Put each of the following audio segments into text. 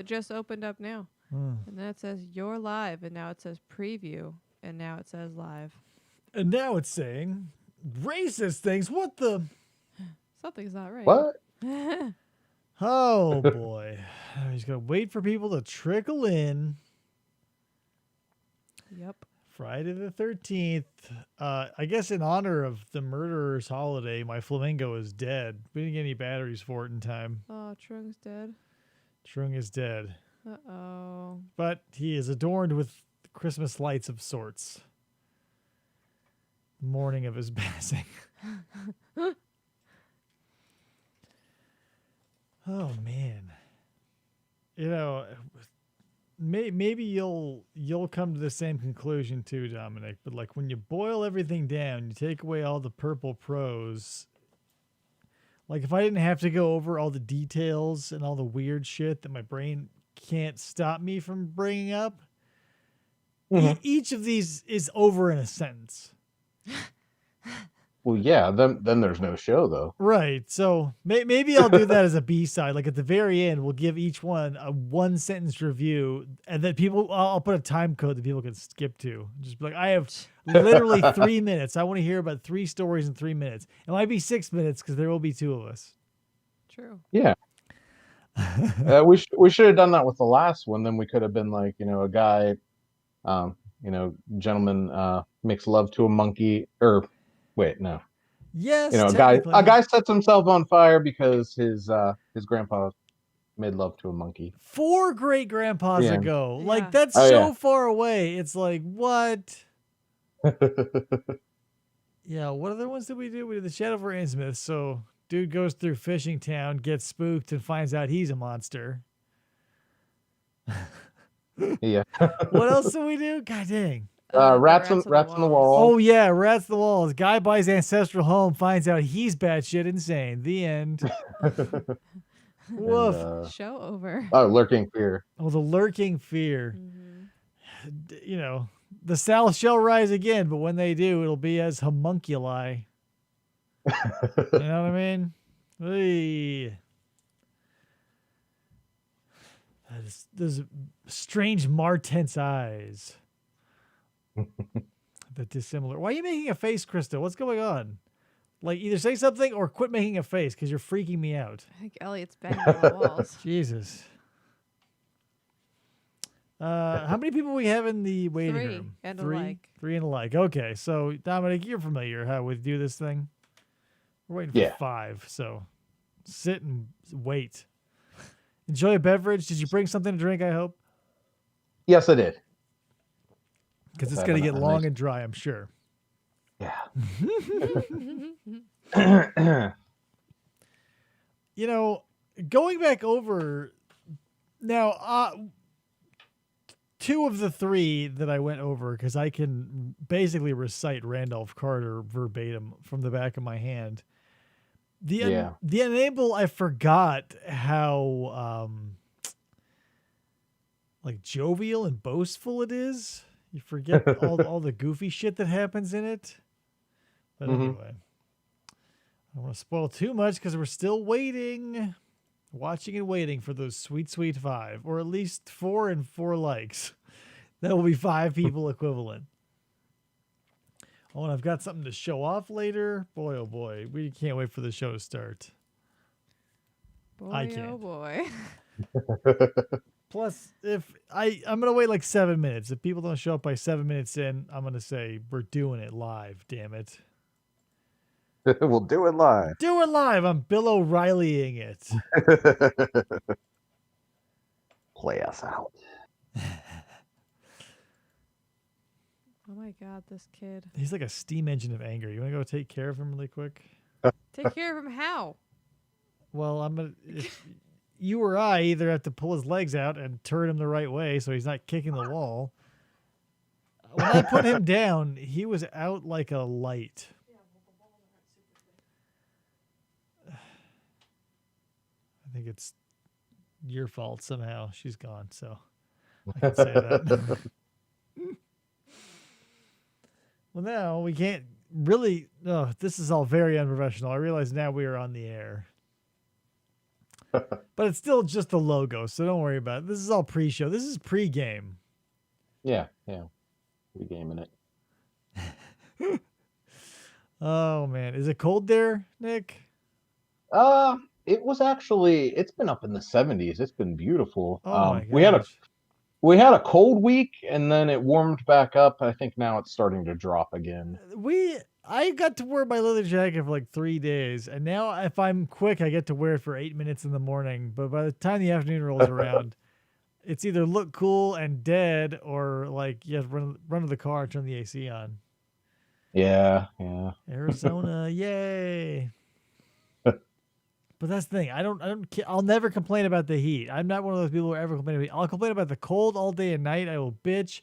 it just opened up now. And then it says you're live, and now it says preview, and now it says live. And now it's saying racist things. What the? Something's not right. What? Oh boy. He's gonna wait for people to trickle in. Yep. Friday the 13th. I guess in honor of the murderer's holiday, my flamingo is dead. We didn't get any batteries for it in time. Oh, Trung's dead. Trung is dead. Uh-oh. But he is adorned with Christmas lights of sorts. Morning of his passing. Oh man. You know, maybe you'll come to the same conclusion too, Dominic, but like when you boil everything down, you take away all the purple prose. Like if I didn't have to go over all the details and all the weird shit that my brain can't stop me from bringing up, each of these is over in a sentence. Well, yeah, then there's no show, though. Right. So maybe I'll do that as a B-side. Like at the very end, we'll give each one a 1-sentence review, and then I'll put a time code that people can skip to. Just be like, I have literally 3 minutes. I want to hear about 3 stories in 3 minutes. It might be 6 minutes because there will be 2 of us. True. Yeah. We should have done that with the last one. Then we could have been like, a guy, gentleman makes love to a monkey, or wait, no. Yes, a guy sets himself on fire because his grandpa made love to a monkey 4 great grandpas ago. Yeah. Like that's so far away. It's like what? Yeah. What other ones did we do? We did the Shadow of Innsmouth. So dude goes through Fishing Town, gets spooked, and finds out he's a monster. Yeah. What else did we do? God dang. Rats on the wall. Oh yeah, rats on the walls. Guy buys ancestral home, finds out he's batshit insane. The end. Woof. And, Show over. Oh, lurking fear. Oh, the lurking fear. The South shall rise again, but when they do, it'll be as homunculi. You know what I mean? Hey. Those strange Martense eyes. The dissimilar. Why are you making a face, Krista? What's going on? Like, either say something or quit making a face because you're freaking me out. I think Elliot's banging on the walls. Jesus. How many people we have in the waiting 3 room? and 3? a like. 3 and a like. Okay, so Dominic, you're familiar how we do this thing. We're waiting for 5, so sit and wait. Enjoy a beverage. Did you bring something to drink, I hope? Yes, I did. Because it's going to get long and dry, I'm sure. Yeah. Going back over now, 2 of the 3 that I went over, because I can basically recite Randolph Carter verbatim from the back of my hand. The Unable, I forgot how like jovial and boastful it is. You forget all the goofy shit that happens in it. But anyway, I don't want to spoil too much because we're still watching and waiting for those sweet, sweet 5, or at least 4 and 4 likes. That will be 5 people equivalent. Oh, and I've got something to show off later. Boy, oh boy, we can't wait for the show to start. Boy, I can't. Oh boy. Plus, if I'm gonna wait like 7 minutes. If people don't show up by 7 minutes in, I'm gonna say we're doing it live. Damn it. We'll do it live. Do it live. I'm Bill O'Reillying it. Play us out. Oh my God, this kid. He's like a steam engine of anger. You want to go take care of him really quick? Take care of him how? Well, if you or I either have to pull his legs out and turn him the right way so he's not kicking the wall. When I put him down, he was out like a light. I think it's your fault somehow. She's gone, so I can say that. Well, now we can't really. Oh, this is all very unprofessional. I realize now we are on the air. But it's still just the logo, so don't worry about it. This is all pre-show. This is pre-game. Yeah. We gaming it. Oh man, is it cold there, Nick? It was actually. It's been up in the 70s. It's been beautiful. Oh my We had a gosh. we had a cold week, and then it warmed back up. I think now it's starting to drop again. I got to wear my leather jacket for like 3 days, and now if I'm quick, I get to wear it for 8 minutes in the morning. But by the time the afternoon rolls around, it's either look cool and dead, or like you have to run to the car and turn the AC on. Yeah. Arizona, yay! But that's the thing. I'll never complain about the heat. I'm not one of those people who ever complain about heat. I'll complain about the cold all day and night. I will bitch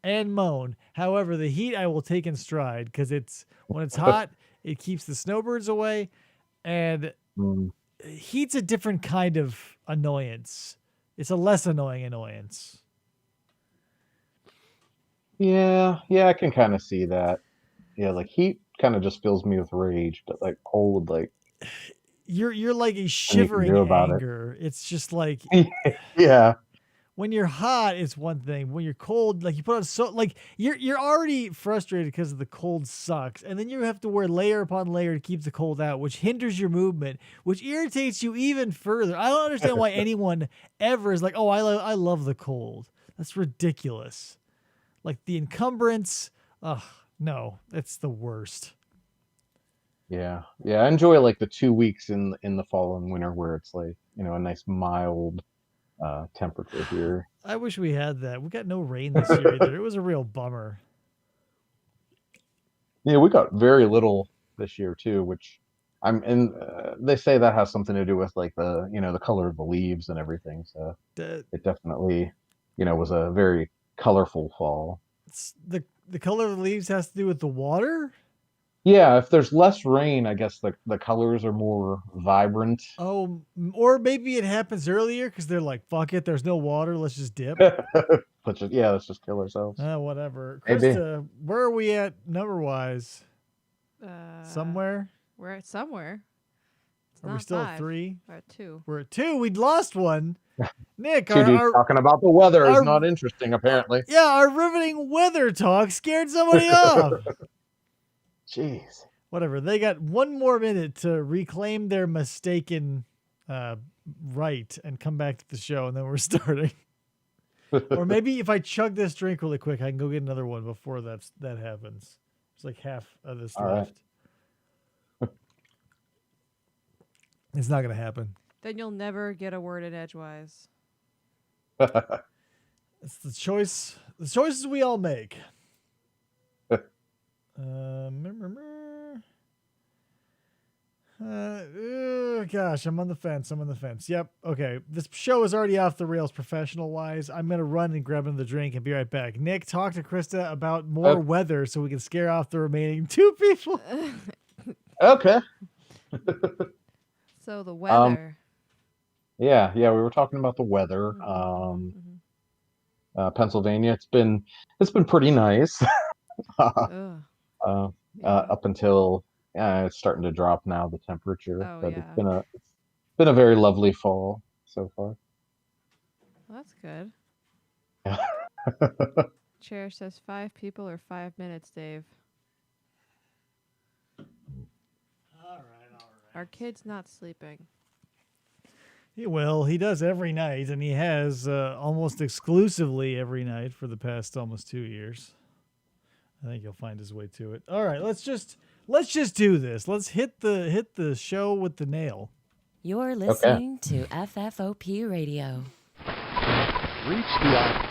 and moan. However, the heat I will take in stride because when it's hot, it keeps the snowbirds away, and heat's a different kind of annoyance. It's a less annoying annoyance. Yeah, I can kind of see that. Yeah, like heat kind of just fills me with rage, but like cold, like You're like a nothing you can shivering do about it. anger. It's just like Yeah. when you're hot, it's one thing. When you're cold, like you put on like you're already frustrated because the cold sucks, and then you have to wear layer upon layer to keep the cold out, which hinders your movement, which irritates you even further. I don't understand why anyone ever is like, "Oh, I love the cold." That's ridiculous. Like the encumbrance. Ugh, no, it's the worst. Yeah. I enjoy like the 2 weeks in the fall and winter where it's like, a nice mild temperature here. I wish we had that. We got no rain this year either. It was a real bummer. Yeah, we got very little this year too, which they say that has something to do with like the color of the leaves and everything. So it definitely, was a very colorful fall. The color of the leaves has to do with the water? Yeah, if there's less rain, I guess the colors are more vibrant. Oh, or maybe it happens earlier because they're like, fuck it, there's no water, let's just dip. Let's just kill ourselves. Whatever. Maybe. Krista, where are we at number-wise? Somewhere? We're at somewhere. It's Are we not still 5. at 3? We're at 2. We're at 2. We'd lost one. Nick, Two dudes talking about the weather is not interesting, apparently. Our riveting weather talk scared somebody off. Jeez. Whatever. They got 1 more minute to reclaim their mistaken right and come back to the show, and then we're starting. Or maybe if I chug this drink really quick, I can go get another one before that happens. It's like half of this left. Right. It's not going to happen. Then you'll never get a word in edgewise. It's the choices we all make. Gosh, I'm on the fence. Yep. Okay. This show is already off the rails professional wise. I'm going to run and grab another drink and be right back. Nick, talk to Krista about more weather so we can scare off the remaining 2 people. Okay. So the weather. Yeah. We were talking about the weather. Pennsylvania, it's been pretty nice. Up until it's starting to drop now, the temperature. It's been a very lovely fall so far. Well, that's good. Yeah. Chair says 5 people or 5 minutes, Dave. All right. Our kid's not sleeping. Well, he does every night, and he has almost exclusively every night for the past almost 2 years. I think he'll find his way to it. All right, let's just do this. Let's hit the show with the nail. You're listening to FFOP Radio. Reach the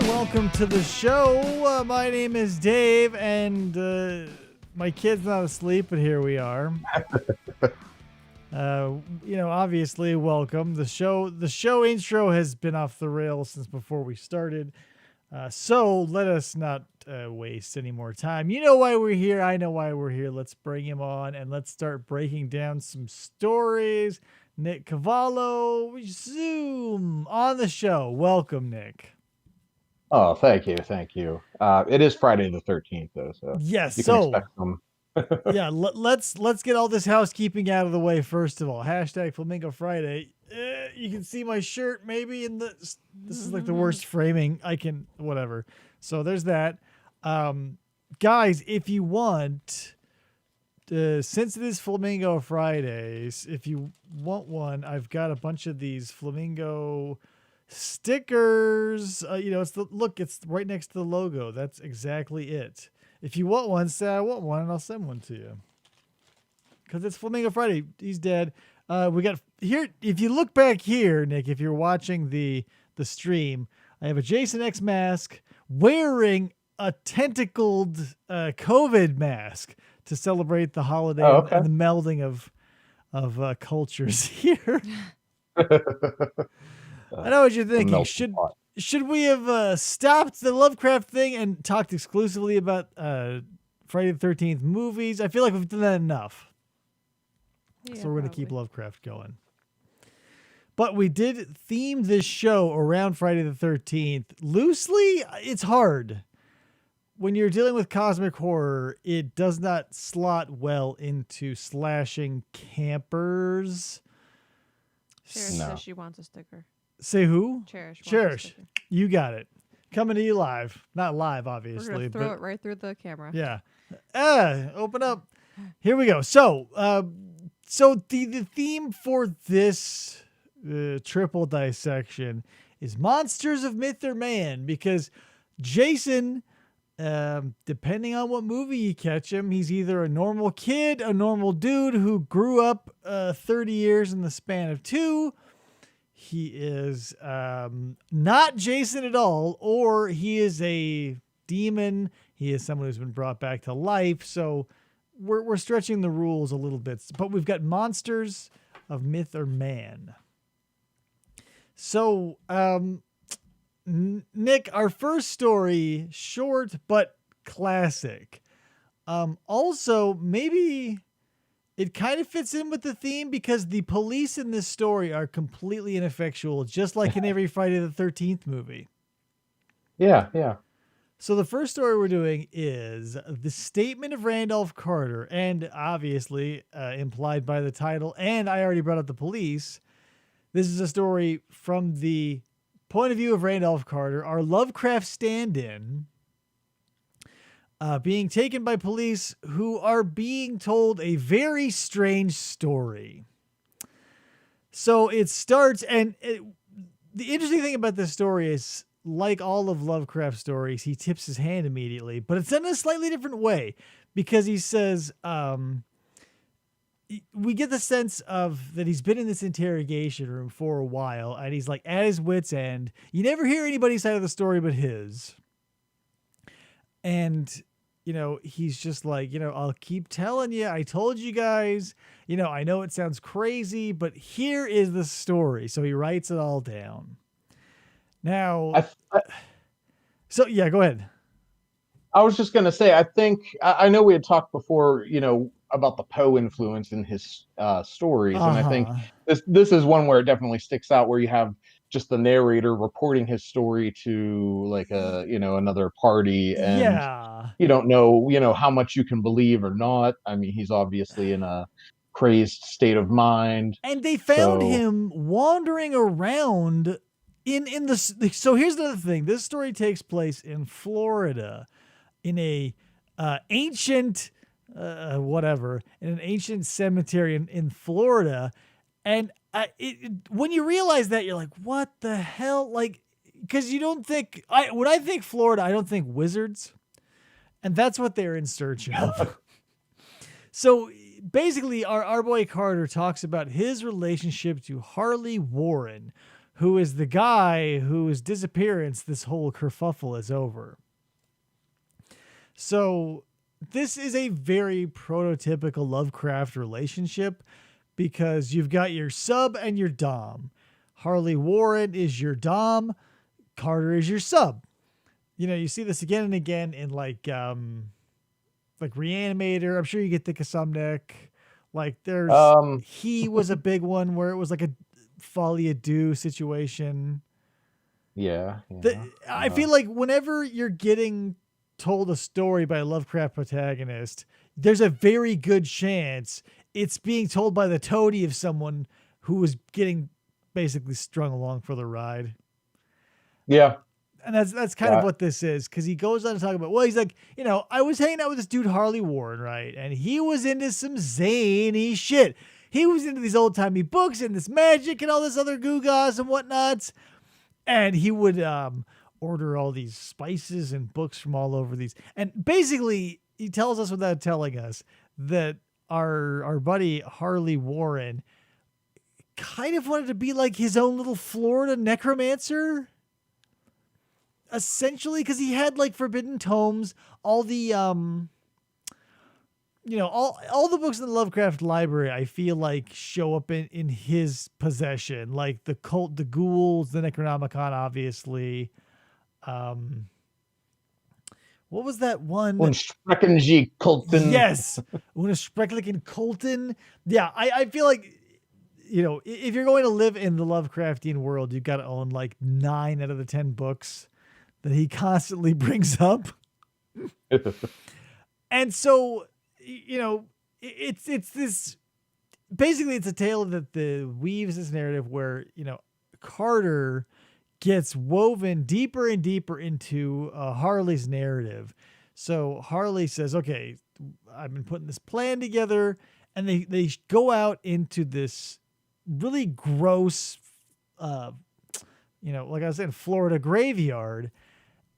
Welcome to the show. My name is Dave, and my kid's not asleep, but here we are. Obviously, welcome. The show intro has been off the rails since before we started. So let us not waste any more time. You know why we're here. I know why we're here. Let's bring him on and let's start breaking down some stories. Nick Covolo, Zoom on the show. Welcome, Nick. Oh, thank you. It is Friday the 13th, though, so Yes. you can expect some. Yeah, let's get all this housekeeping out of the way first of all. Hashtag Flamingo Friday. You can see my shirt maybe in the. This is like the worst framing I can. Whatever. So there's that. Guys, if you want, since it is Flamingo Fridays, if you want one, I've got a bunch of these flamingo stickers. It's right next to the logo. That's exactly it. If you want one, say I want one, and I'll send one to you. Because it's Flamingo Friday. He's dead. We got here. If you look back here, Nick, if you're watching the stream, I have a Jason X mask wearing a tentacled COVID mask to celebrate the holiday and the melding of cultures here. I know what you're thinking. Should we have stopped the Lovecraft thing and talked exclusively about Friday the 13th movies? I feel like we've done that enough. Yeah, So we're going to keep Lovecraft going. But we did theme this show around Friday the 13th. Loosely, it's hard. When you're dealing with cosmic horror, it does not slot well into slashing campers. Cherish says she wants a sticker. Say who? Cherish. Cherish. You got it. Coming to you live. Not live, obviously. We're going to throw it right through the camera. Yeah. Open up. Here we go. So the theme for this triple dissection is monsters of myth or man, because Jason, depending on what movie you catch him, he's either a normal kid, a normal dude who grew up 30 years in the span of 2. He is not Jason at all, or he is a demon. He is someone who's been brought back to life. So we're stretching the rules a little bit, but we've got monsters of myth or man. So, Nick, our first story, short but classic. Also, maybe it kind of fits in with the theme because the police in this story are completely ineffectual, just like in every Friday the 13th movie. Yeah. So the first story we're doing is the statement of Randolph Carter, and obviously implied by the title, and I already brought up the police. This is a story from the point of view of Randolph Carter, our Lovecraft stand-in, being taken by police who are being told a very strange story. So it starts, and the interesting thing about this story is, like all of Lovecraft stories, he tips his hand immediately, but it's done in a slightly different way, because he says, we get the sense of that he's been in this interrogation room for a while, and he's like at his wit's end. You never hear anybody's side of the story but his. And, he's just like, I'll keep telling you. I told you guys, I know it sounds crazy, but here is the story. So he writes it all down. Now, so yeah, go ahead. I was just going to say, I know we had talked before, about the Poe influence in his stories. And I think this is one where it definitely sticks out, where you have just the narrator reporting his story to like another party, and you don't know, how much you can believe or not. I mean, he's obviously in a crazed state of mind. And they found him wandering around in the. So here's the other thing. This story takes place in Florida, in a ancient in an ancient cemetery in Florida. And when you realize that, you're like, what the hell? Like, because you don't think, when I think Florida, I don't think wizards. And that's what they're in search of. So basically, our boy Carter talks about his relationship to Harley Warren, who is the guy whose disappearance this whole kerfuffle is over. So this is a very prototypical Lovecraft relationship, because you've got your sub and your dom. Harley Warren is your dom. Carter is your sub. you see this again and again in like Reanimator. I'm sure you get the Kasumnik. Like there's He was a big one where it was like a Folie à Deux situation. Yeah. I feel like whenever you're getting told a story by a Lovecraft protagonist, there's a very good chance it's being told by the toady of someone who was getting basically strung along for the ride. Yeah. And that's kind of what this is, because he goes on to talk about, well, he's like, I was hanging out with this dude, Harley Warren, right? And he was into some zany shit. He was into these old-timey books and this magic and all this other gewgaws and whatnots. And he would order all these spices and books from all over these. And basically, he tells us without telling us that our buddy Harley Warren kind of wanted to be like his own little Florida necromancer. Essentially, because he had like forbidden tomes, all the all the books in the Lovecraft library, I feel like show up in his possession, like the Cult, the Ghouls, the Necronomicon, obviously. What was that one? Unsprechen Kulten. Yes, Unsprechen Kulten. Yeah, I feel like if you're going to live in the Lovecraftian world, you've got to own like 9 out of the 10 books that he constantly brings up. And so, it's this, basically it's a tale that weaves this narrative where, Carter gets woven deeper and deeper into Harley's narrative. So Harley says, okay, I've been putting this plan together, and they go out into this really gross, like I was saying, Florida graveyard.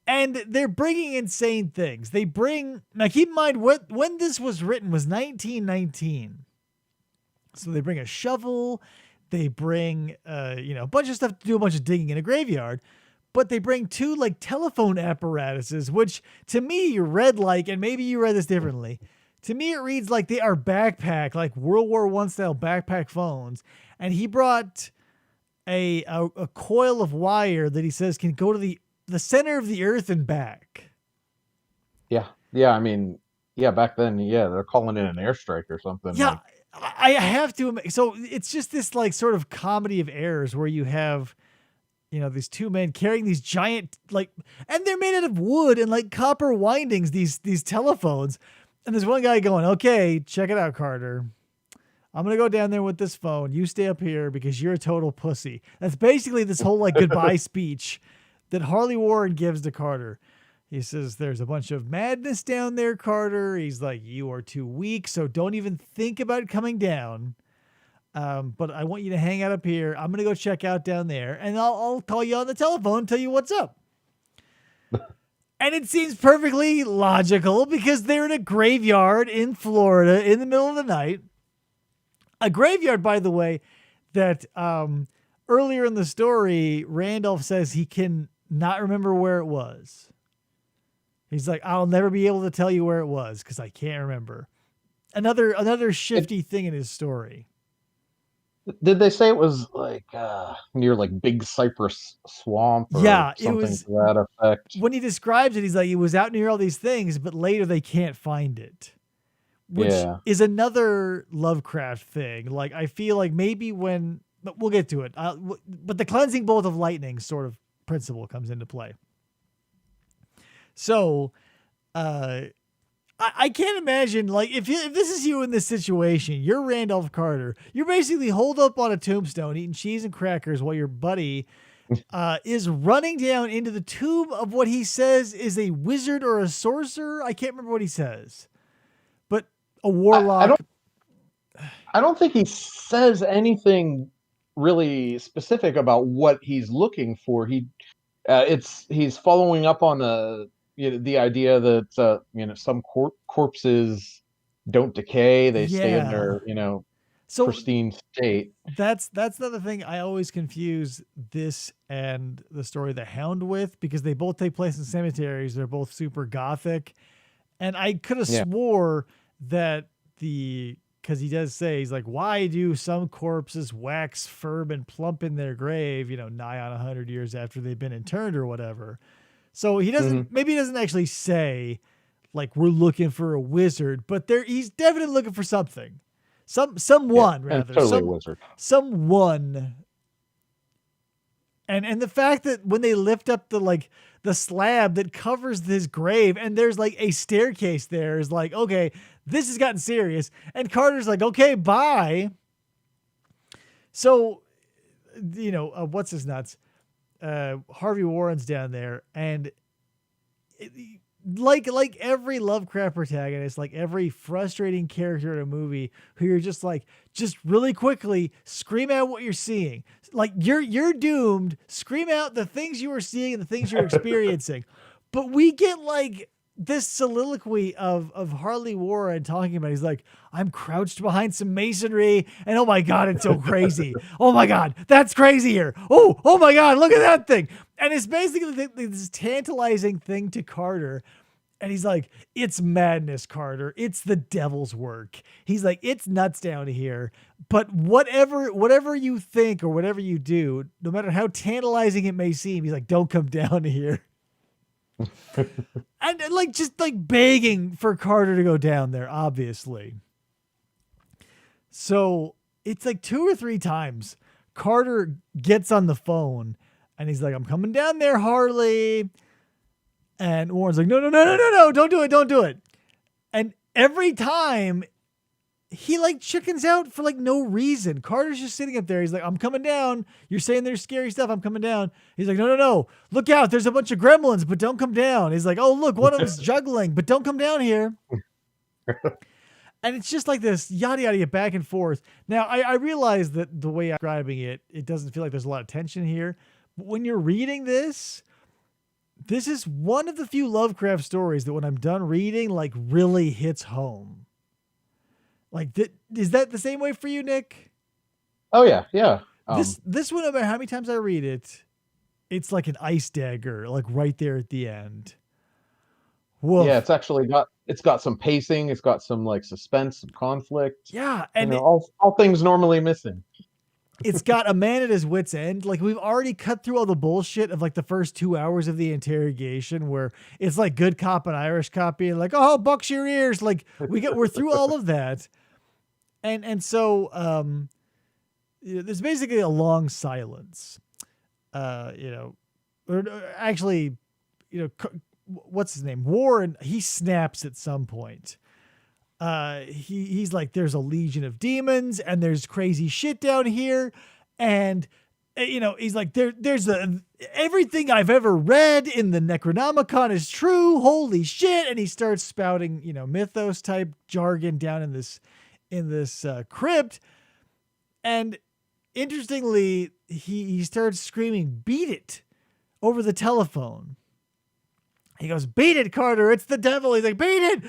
And they're bringing insane things. Now keep in mind when this was written was 1919. So they bring a shovel, they bring, a bunch of stuff to do a bunch of digging in a graveyard, but they bring 2 like telephone apparatuses, which to me you read like, and maybe you read this differently. To me, it reads like they are backpack, like World War I style backpack phones. And he brought a coil of wire that he says can go to the center of the earth and back. Yeah. I mean, back then, they're calling it an airstrike or something. Yeah, I have to. So it's just this like sort of comedy of errors where you have, these 2 men carrying these giant and they're made out of wood and like copper windings. These telephones, and there's one guy going, "Okay, check it out, Carter. I'm going to go down there with this phone. You stay up here because you're a total pussy." That's basically this whole like goodbye speech that Harley Warren gives to Carter. He says, there's a bunch of madness down there, Carter. He's like, you are too weak, so don't even think about coming down. But I want you to hang out up here. I'm going to go check out down there, and I'll call you on the telephone and tell you what's up. And it seems perfectly logical because they're in a graveyard in Florida in the middle of the night. A graveyard, by the way, that earlier in the story, Randolph says he can not remember where it was. He's like, I'll never be able to tell you where it was because I can't remember. Another shifty thing in his story. Did they say it was like near like Big Cypress Swamp or something it was, to that effect? When he describes it, he's like, it was out near all these things, but later they can't find it. Which is another Lovecraft thing. Like, I feel like maybe but we'll get to it. But the cleansing bolt of lightning sort of principle comes into play. So, I can't imagine, like, if this is you in this situation, you're Randolph Carter, you're basically holed up on a tombstone eating cheese and crackers while your buddy is running down into the tomb of what he says is a wizard or a sorcerer. I can't remember what he says, but a warlock. I don't think he says anything really specific about what he's looking for. He's following up on the idea that some corpses don't decay; they stay in their pristine state. That's another thing I always confuse this and the story of the Hound with, because they both take place in cemeteries. They're both super gothic, and I could have swore that because he does say, he's like, why do some corpses wax firm and plump in their grave, nigh on 100 years after they've been interned or whatever. So maybe he doesn't actually say like we're looking for a wizard, but he's definitely looking for something. Someone rather. Totally a wizard. Someone. And the fact that when they lift up the slab that covers his grave and there's like a staircase there is like, okay, this has gotten serious. And Carter's like, okay, bye. So, what's his nuts? Harvey Warren's down there, and like every Lovecraft protagonist, like every frustrating character in a movie, who you're just really quickly scream out what you're seeing. Like you're doomed. Scream out the things you are seeing and the things you're experiencing. But we get like this soliloquy of Harley Warren talking about. He's like, I'm crouched behind some masonry, and oh my god, it's so crazy. Oh my god, that's crazy here. Oh my god, look at that thing. And it's basically this tantalizing thing to Carter. And he's like, it's madness, Carter. It's the devil's work. He's like, it's nuts down here. But whatever you think or whatever you do, no matter how tantalizing it may seem, he's like, don't come down here. And just begging for Carter to go down there, obviously. So it's like 2 or 3 times Carter gets on the phone and he's like, I'm coming down there, Harley. And Warren's like, no, don't do it. And every time he chickens out for no reason. Carter's just sitting up there. He's like, I'm coming down. You're saying there's scary stuff. I'm coming down. He's like, no. Look out. There's a bunch of gremlins, but don't come down. He's like, oh, look, one of them's juggling, but don't come down here. And it's just like this yada yada back and forth. Now, I realize that the way I'm describing it, it doesn't feel like there's a lot of tension here. But when you're reading this is one of the few Lovecraft stories that when I'm done reading, really hits home. Is that the same way for you, Nick? Oh yeah. Yeah. This one, no matter how many times I read it, it's like an ice dagger, right there at the end. Whoa. Yeah, it's got some pacing, it's got some suspense, some conflict. Yeah, and all things normally missing. It's got a man at his wit's end. We've already cut through all the bullshit of the first 2 hours of the interrogation, where it's good cop and Irish cop being like, oh, box your ears. We're through all of that. And so there's basically a long silence. What's his name? Warren, he snaps at some point. He's like, there's a legion of demons and there's crazy shit down here. And, he's like, there's everything I've ever read in the Necronomicon is true. Holy shit. And he starts spouting, mythos type jargon down in this crypt. And interestingly, he starts screaming, beat it, over the telephone. He goes, beat it, Carter. It's the devil. He's like, beat it.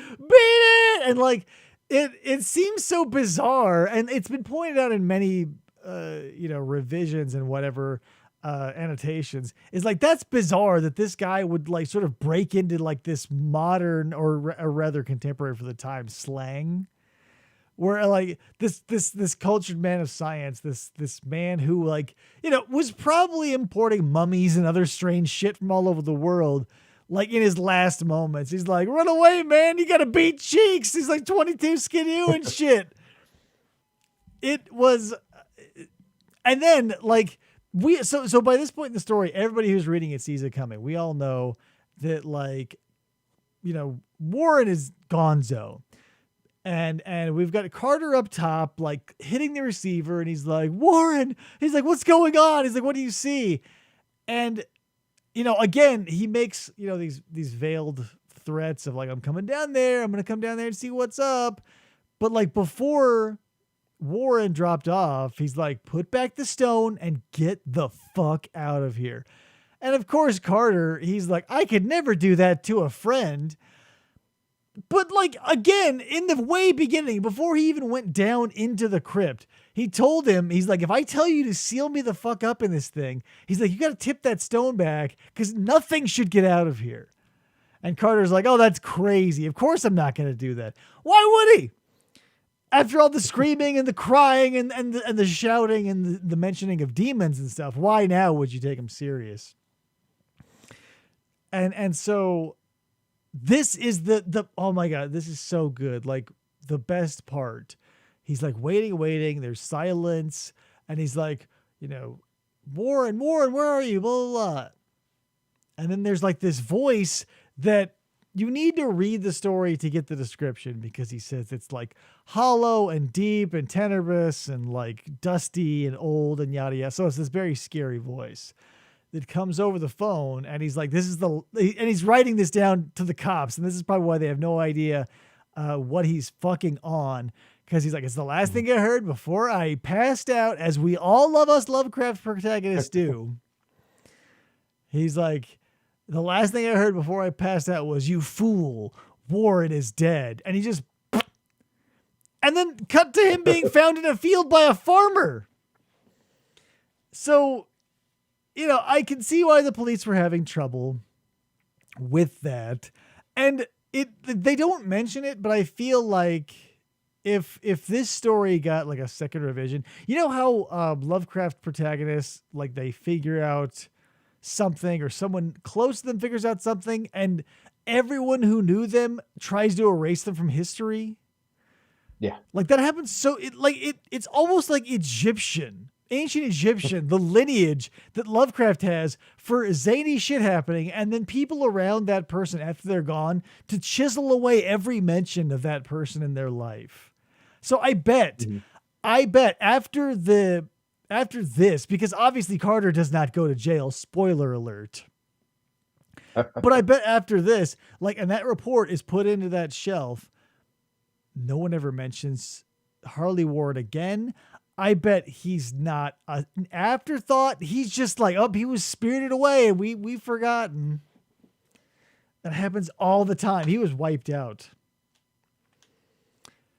And it seems so bizarre. And it's been pointed out in many, revisions and whatever, annotations, is that's bizarre that this guy would sort of break into this modern or rather contemporary for the time slang, where this cultured man of science, this man who was probably importing mummies and other strange shit from all over the world. In his last moments, he's like, run away, man. You got to beat cheeks. He's 22 skinny and shit. It was, and then so by this point in the story, everybody who's reading it sees it coming. We all know that Warren is gonzo. And we've got Carter up top, hitting the receiver, and he's like, Warren, he's like, what's going on? He's like, what do you see? And, again, he makes, these veiled threats of I'm coming down there. I'm going to come down there and see what's up. But before Warren dropped off, he's like, put back the stone and get the fuck out of here. And of course, Carter, he's like, I could never do that to a friend. But again, in the way beginning, before he even went down into the crypt, he told him, he's like, if I tell you to seal me the fuck up in this thing, he's like, you got to tip that stone back because nothing should get out of here. And Carter's like, oh, that's crazy. Of course I'm not going to do that. Why would he? After all the screaming and the crying and the shouting and the mentioning of demons and stuff, why now would you take him serious? And so this is the oh my God, this is so good. Like the best part. He's like waiting. There's silence. And he's like, Warren, where are you? Blah, blah, blah. And then there's like this voice that you need to read the story to get the description, because he says it's like hollow and deep and tenebrous and like dusty and old and yada yada. So it's this very scary voice that comes over the phone, and he's like, and he's writing this down to the cops. And this is probably why they have no idea what he's fucking on. Because he's like, it's the last thing I heard before I passed out, as we all love us Lovecraft protagonists do. He's like, the last thing I heard before I passed out was, "You fool, Warren is dead." And he just, and then cut to him being found in a field by a farmer. So, I can see why the police were having trouble with that. And they don't mention it, but I feel like if this story got like a second revision, how Lovecraft protagonists, like they figure out something, or someone close to them figures out something, and everyone who knew them tries to erase them from history. Yeah. Like that happens. So it's almost like ancient Egyptian, the lineage that Lovecraft has for zany shit happening, and then people around that person after they're gone to chisel away every mention of that person in their life. So I bet after this, because obviously Carter does not go to jail, spoiler alert. But I bet after this, and that report is put into that shelf, no one ever mentions Harley Warren again. I bet he's not an afterthought. He's just like, he was spirited away and we've forgotten. That happens all the time. He was wiped out.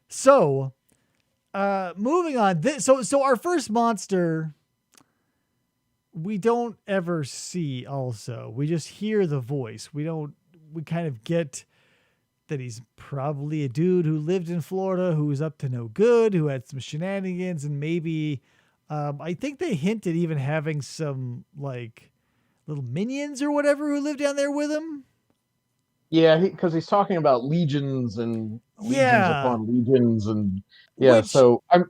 So, moving on. So our first monster, we don't ever see also. We just hear the voice. We kind of get that he's probably a dude who lived in Florida, who was up to no good, who had some shenanigans, and maybe, I think they hinted even having some like little minions or whatever who lived down there with him. Yeah, because he's talking about legions and legions upon legions, and so I'm,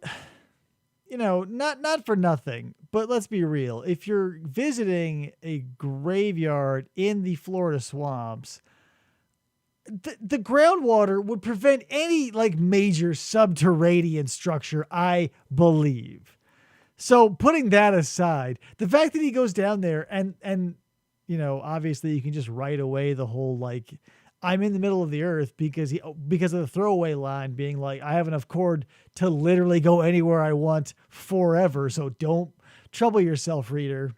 not for nothing, but let's be real. If you're visiting a graveyard in the Florida swamps, the groundwater would prevent any like major subterranean structure, I believe. So putting that aside, the fact that he goes down there and obviously you can just write away the whole like, I'm in the middle of the earth, because of the throwaway line being like, I have enough cord to literally go anywhere I want forever. So don't trouble yourself, reader.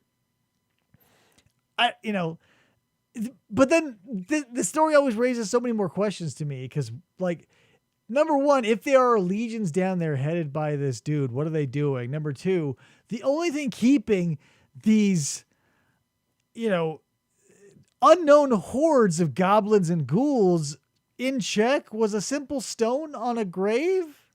But then the story always raises so many more questions to me, because like, number one, if there are legions down there headed by this dude, what are they doing? Number two, the only thing keeping these, unknown hordes of goblins and ghouls in check was a simple stone on a grave.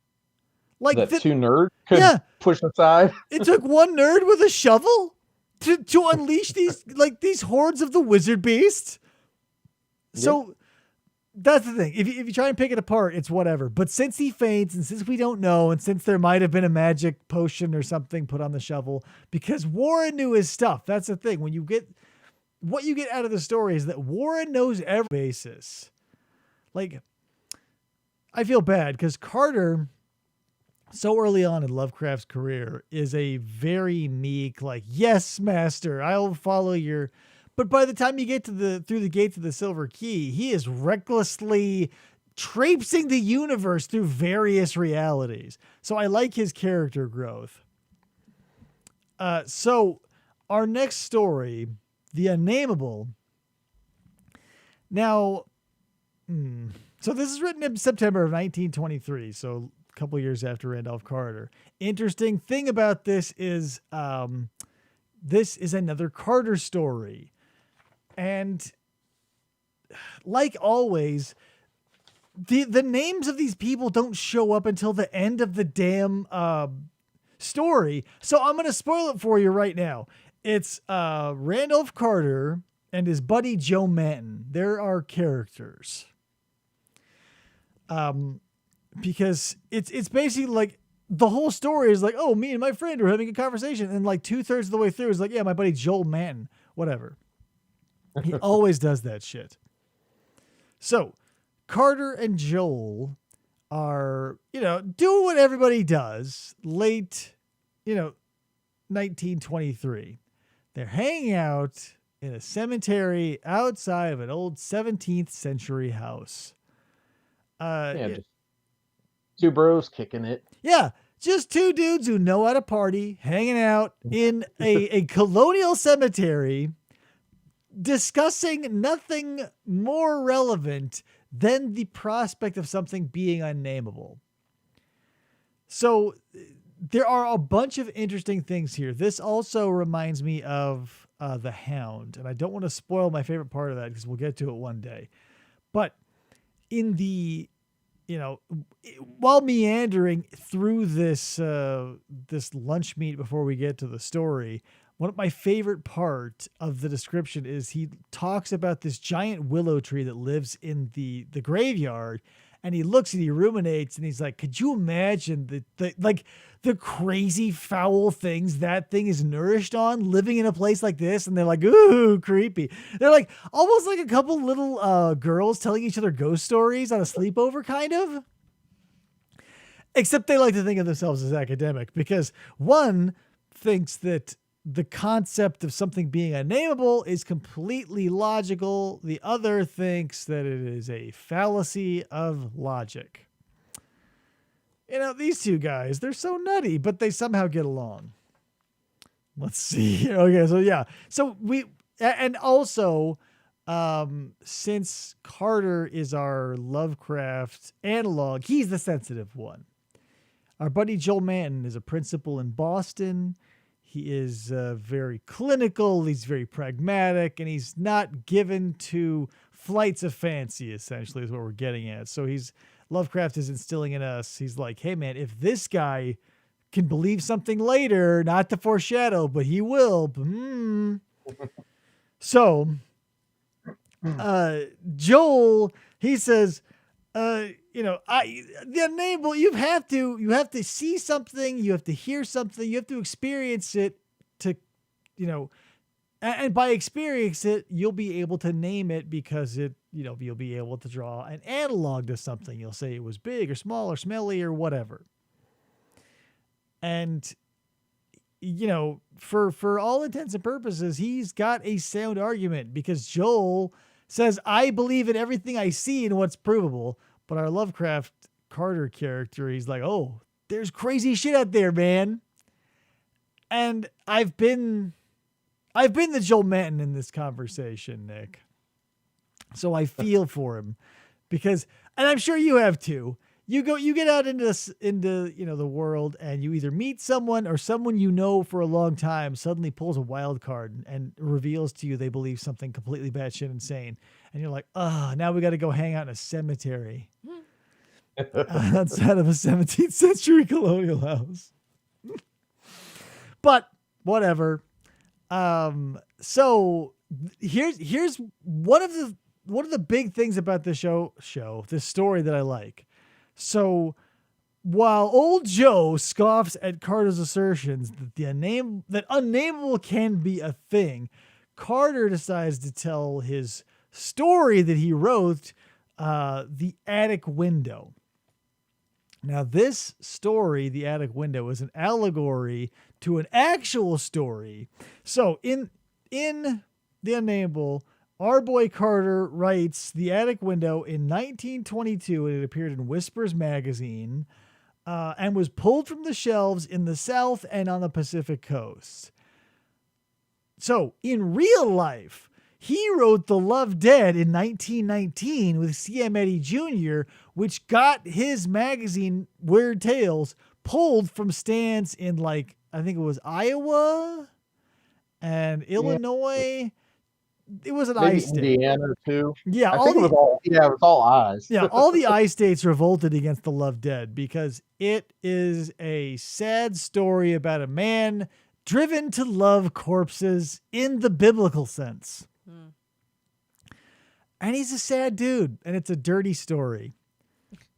Like that two nerds could push aside. It took one nerd with a shovel to unleash these hordes of the wizard beast. So that's the thing. If you try and pick it apart, it's whatever. But since he faints, and since we don't know, and since there might have been a magic potion or something put on the shovel, because Warren knew his stuff. That's the thing. What you get out of the story is that Warren knows every basis. Like, I feel bad because Carter, so early on in Lovecraft's career, is a very meek, like, yes, master, I'll follow your. But by the time you get through the gates of the Silver Key, he is recklessly traipsing the universe through various realities. So I like his character growth. So our next story, The Unnameable. Now, so this is written in September of 1923, so a couple years after Randolph Carter. Interesting thing about this is another Carter story. And like always, the names of these people don't show up until the end of the damn story. So I'm going to spoil it for you right now. It's Randolph Carter and his buddy Joe Manton. There are characters. Because it's basically like the whole story is like, oh, me and my friend are having a conversation, and like 2/3 of the way through is like, yeah, my buddy Joel Manton, whatever. He always does that shit. So Carter and Joel are, doing what everybody does late, 1923. They're hanging out in a cemetery outside of an old 17th century house. Just two bros kicking it. Yeah, just two dudes who know how to party, hanging out in a colonial cemetery, discussing nothing more relevant than the prospect of something being unnameable. So there are a bunch of interesting things here. This also reminds me of The Hound, and I don't want to spoil my favorite part of that because we'll get to it one day. But in the, while meandering through this lunch meet before we get to the story, one of my favorite part of the description is he talks about this giant willow tree that lives in the graveyard, and he looks and he ruminates and he's like, could you imagine the crazy foul things that thing is nourished on living in a place like this? And they're like, ooh, creepy. They're like almost like a couple little girls telling each other ghost stories on a sleepover, kind of. Except they like to think of themselves as academic, because one thinks that the concept of something being unnameable is completely logical. The other thinks that it is a fallacy of logic. These two guys, they're so nutty, but they somehow get along. Let's see. Okay, so yeah. So and also, since Carter is our Lovecraft analog, he's the sensitive one. Our buddy Joel Manton is a principal in Boston. He is very clinical, he's very pragmatic, and he's not given to flights of fancy, essentially, is what we're getting at. So Lovecraft is instilling in us, he's like, hey man, if this guy can believe something later, not to foreshadow, but he will. So, Joel, he says, the unnameable, you have to see something, you have to hear something, you have to experience it to, and by experience it, you'll be able to name it, because you'll be able to draw an analog to something. You'll say it was big or small or smelly or whatever. And, for all intents and purposes, he's got a sound argument, because Joel says, I believe in everything I see and what's provable. But our Lovecraft Carter character, he's like, oh, there's crazy shit out there, man. And I've been the Joel Manton in this conversation, Nick. So I feel for him, because, and I'm sure you have too. You get out into the world, and you either meet someone, or someone for a long time suddenly pulls a wild card and reveals to you they believe something completely batshit insane. And you're like, now we got to go hang out in a cemetery outside of a 17th century colonial house. But whatever. So here's one of the big things about the this story that I like. So while old Joe scoffs at Carter's assertions that unnameable can be a thing, Carter decides to tell his story that he wrote, The Attic Window. Now, this story, The Attic Window, is an allegory to an actual story. So in The Unnameable, our boy Carter writes The Attic Window in 1922, and it appeared in Whispers magazine, and was pulled from the shelves in the South and on the Pacific coast. So in real life, he wrote The Love Dead in 1919 with C.M. Eddy Jr., which got his magazine, Weird Tales, pulled from stands in, I think it was Iowa and Illinois. It was an I state. Indiana too. Yeah, it was all I's. Yeah, all the I states revolted against The Love Dead, because it is a sad story about a man driven to love corpses in the biblical sense. And he's a sad dude, and it's a dirty story.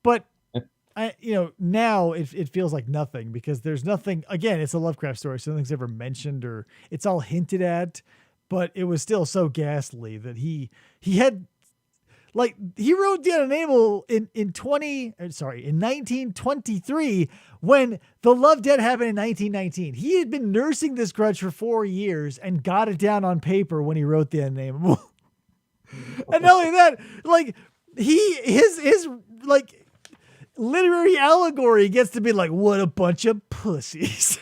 But now it feels like nothing because there's nothing. Again, it's a Lovecraft story, so nothing's ever mentioned or it's all hinted at. But it was still so ghastly that he had, like, he wrote The Unnameable in 1923 when The Love Dead happened in 1919. He had been nursing this grudge for 4 years and got it down on paper when he wrote The Unnameable. And not only that, like, his like literary allegory gets to be like, what a bunch of pussies.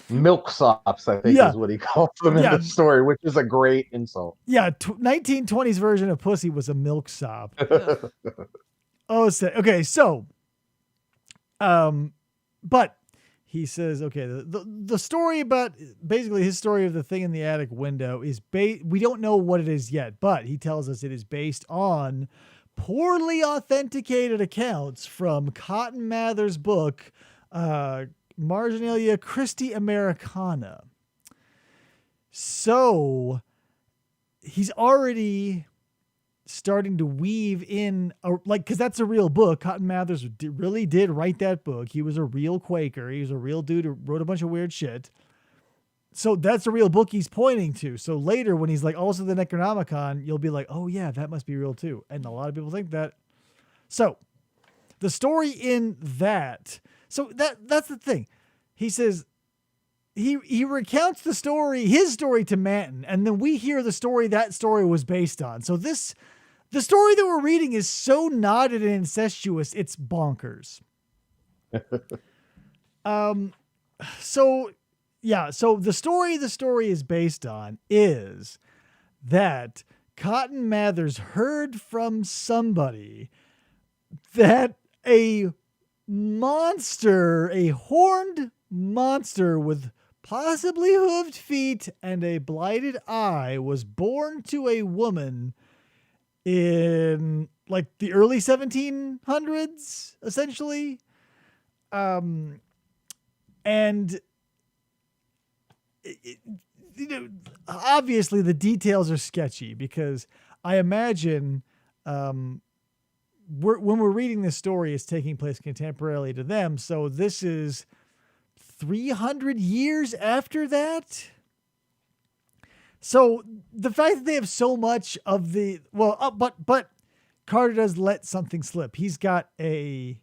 Milksops, I think, is what he calls them in the story, which is a great insult. Yeah, 1920s version of pussy was a milksop. Okay, so, but he says, okay, the story about, basically his story of the thing in the attic window is we don't know what it is yet, but he tells us it is based on poorly authenticated accounts from Cotton Mather's book, Marginalia Christi Americana. So he's already starting to weave in, because that's a real book. Cotton Mather's really did write that book. He was a real Quaker. He was a real dude who wrote a bunch of weird shit. So that's a real book he's pointing to. So later when he's like, also the Necronomicon, you'll be like, oh yeah, that must be real too. And a lot of people think that. So the story in that, so that's the thing. He says, he recounts the story, his story to Manton, and then we hear the story that story was based on. So the story that we're reading is so knotted and incestuous, it's bonkers. So the story is based on is that Cotton Mather's heard from somebody that a horned monster with possibly hooved feet and a blighted eye was born to a woman in like the early 1700s, essentially. And obviously the details are sketchy because I imagine when we're reading this story, it's taking place contemporarily to them. So this is 300 years after that. So the fact that they have so much of the, but Carter does let something slip. He's got a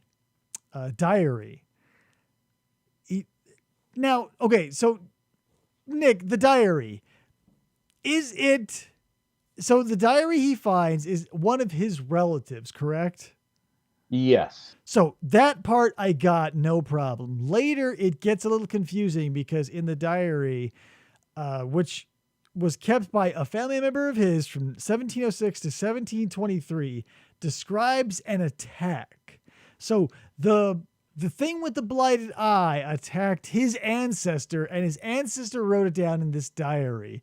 diary. Now, okay, so Nick, the diary, so the diary he finds is one of his relatives, correct? Yes. So that part I got no problem. Later, it gets a little confusing because in the diary, which was kept by a family member of his from 1706 to 1723, describes an attack. So the thing with the blighted eye attacked his ancestor, and his ancestor wrote it down in this diary.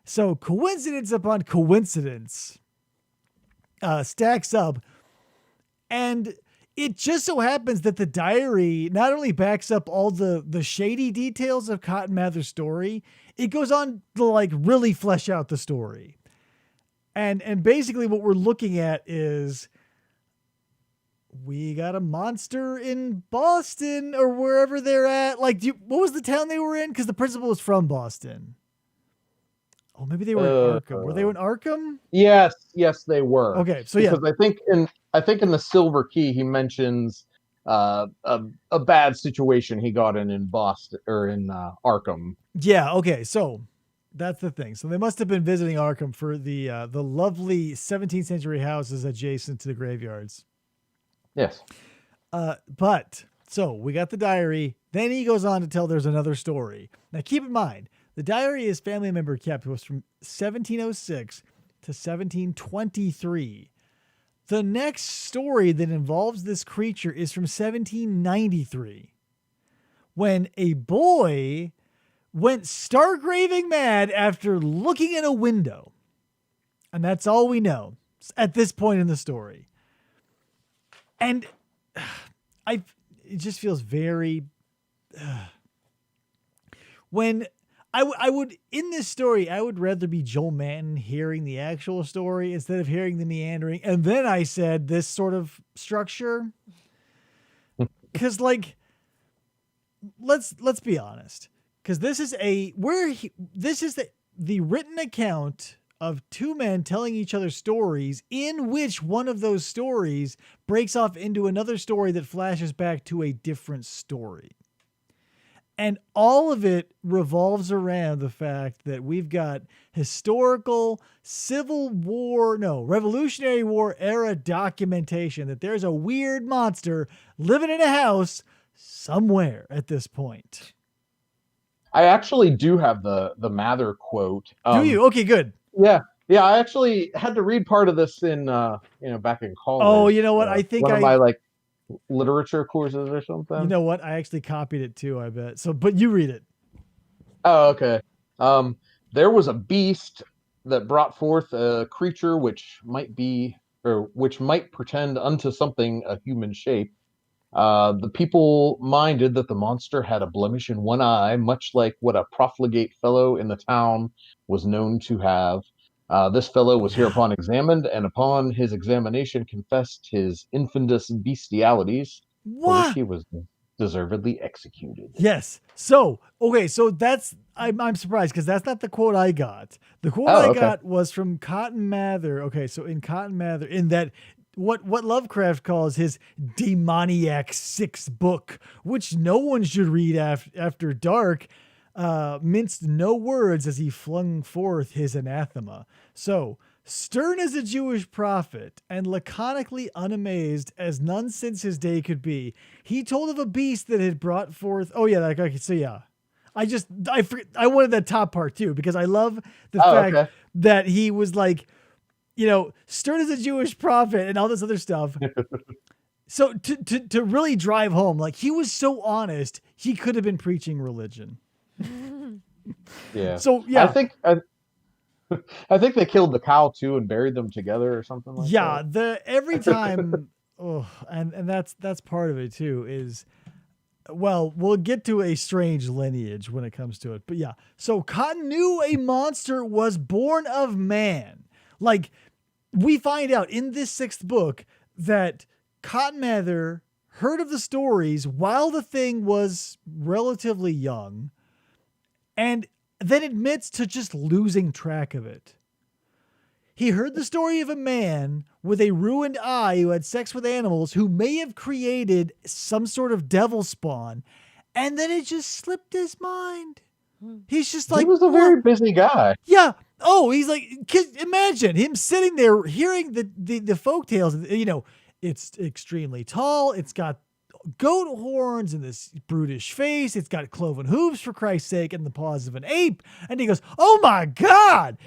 So coincidence upon coincidence stacks up. And it just so happens that the diary not only backs up all the shady details of Cotton Mather's story, it goes on to like really flesh out the story. And basically what we're looking at is we got a monster in Boston or wherever they're at. Like, what was the town they were in? Because the principal was from Boston. Oh, maybe they were in Arkham. Were they in Arkham? Yes, they were. Okay, so because I think in the Silver Key he mentions a bad situation he got in Boston or in Arkham. Yeah. Okay. So that's the thing. So they must have been visiting Arkham for the lovely 17th century houses adjacent to the graveyards. Yes. But so we got the diary. Then he goes on to tell there's another story. Now keep in mind, the diary his family member kept was from 1706 to 1723. The next story that involves this creature is from 1793, when a boy went stargraving mad after looking in a window. And that's all we know at this point in the story. And it just feels very... when I would in this story, I would rather be Joel Manton hearing the actual story instead of hearing the meandering. And then I said this sort of structure. Cause like, let's be honest. Cause this is the written account of two men telling each other stories in which one of those stories breaks off into another story that flashes back to a different story. And all of it revolves around the fact that we've got historical Revolutionary War era documentation that there's a weird monster living in a house somewhere at this point. I actually do have the Mather quote. Do you? Okay, good. Yeah. Yeah, I actually had to read part of this in back in college. Oh, you know what? I think one of my like literature courses or something. You know what? I actually copied it too, I bet. So, but you read it. Oh, okay. There was a beast that brought forth a creature which might pretend unto something a human shape. The people minded that the monster had a blemish in one eye, much like what a profligate fellow in the town was known to have. This fellow was hereupon examined, and upon his examination confessed his infamous bestialities, for which he was deservedly executed. Yes. So, okay, so that's I'm surprised because that's not the quote I got. The quote I got was from Cotton Mather. Okay, so in Cotton Mather, in that what Lovecraft calls his demoniac sixth book, which no one should read after dark, minced no words as he flung forth his anathema. So, stern as a Jewish prophet and laconically unamazed as none since his day could be, he told of a beast that had brought forth. Oh yeah, okay, so yeah. I wanted that top part too because I love the fact that he was like, stern as a Jewish prophet and all this other stuff. So to really drive home, like he was so honest, he could have been preaching religion. Yeah. So yeah, I think they killed the cow too and buried them together or something like that. Every time, and that's part of it too. Is we'll get to a strange lineage when it comes to it, but yeah. So Cotton knew a monster was born of man. Like we find out in this sixth book that Cotton Mather heard of the stories while the thing was relatively young, and then admits to just losing track of it. He heard the story of a man with a ruined eye who had sex with animals who may have created some sort of devil spawn, and then it just slipped his mind. He's just like... He was a very busy guy. Yeah. Oh, he's like... Imagine him sitting there hearing the folk tales. It's extremely tall. It's got goat horns and this brutish face. It's got cloven hooves, for Christ's sake, and the paws of an ape. And he goes, oh my God.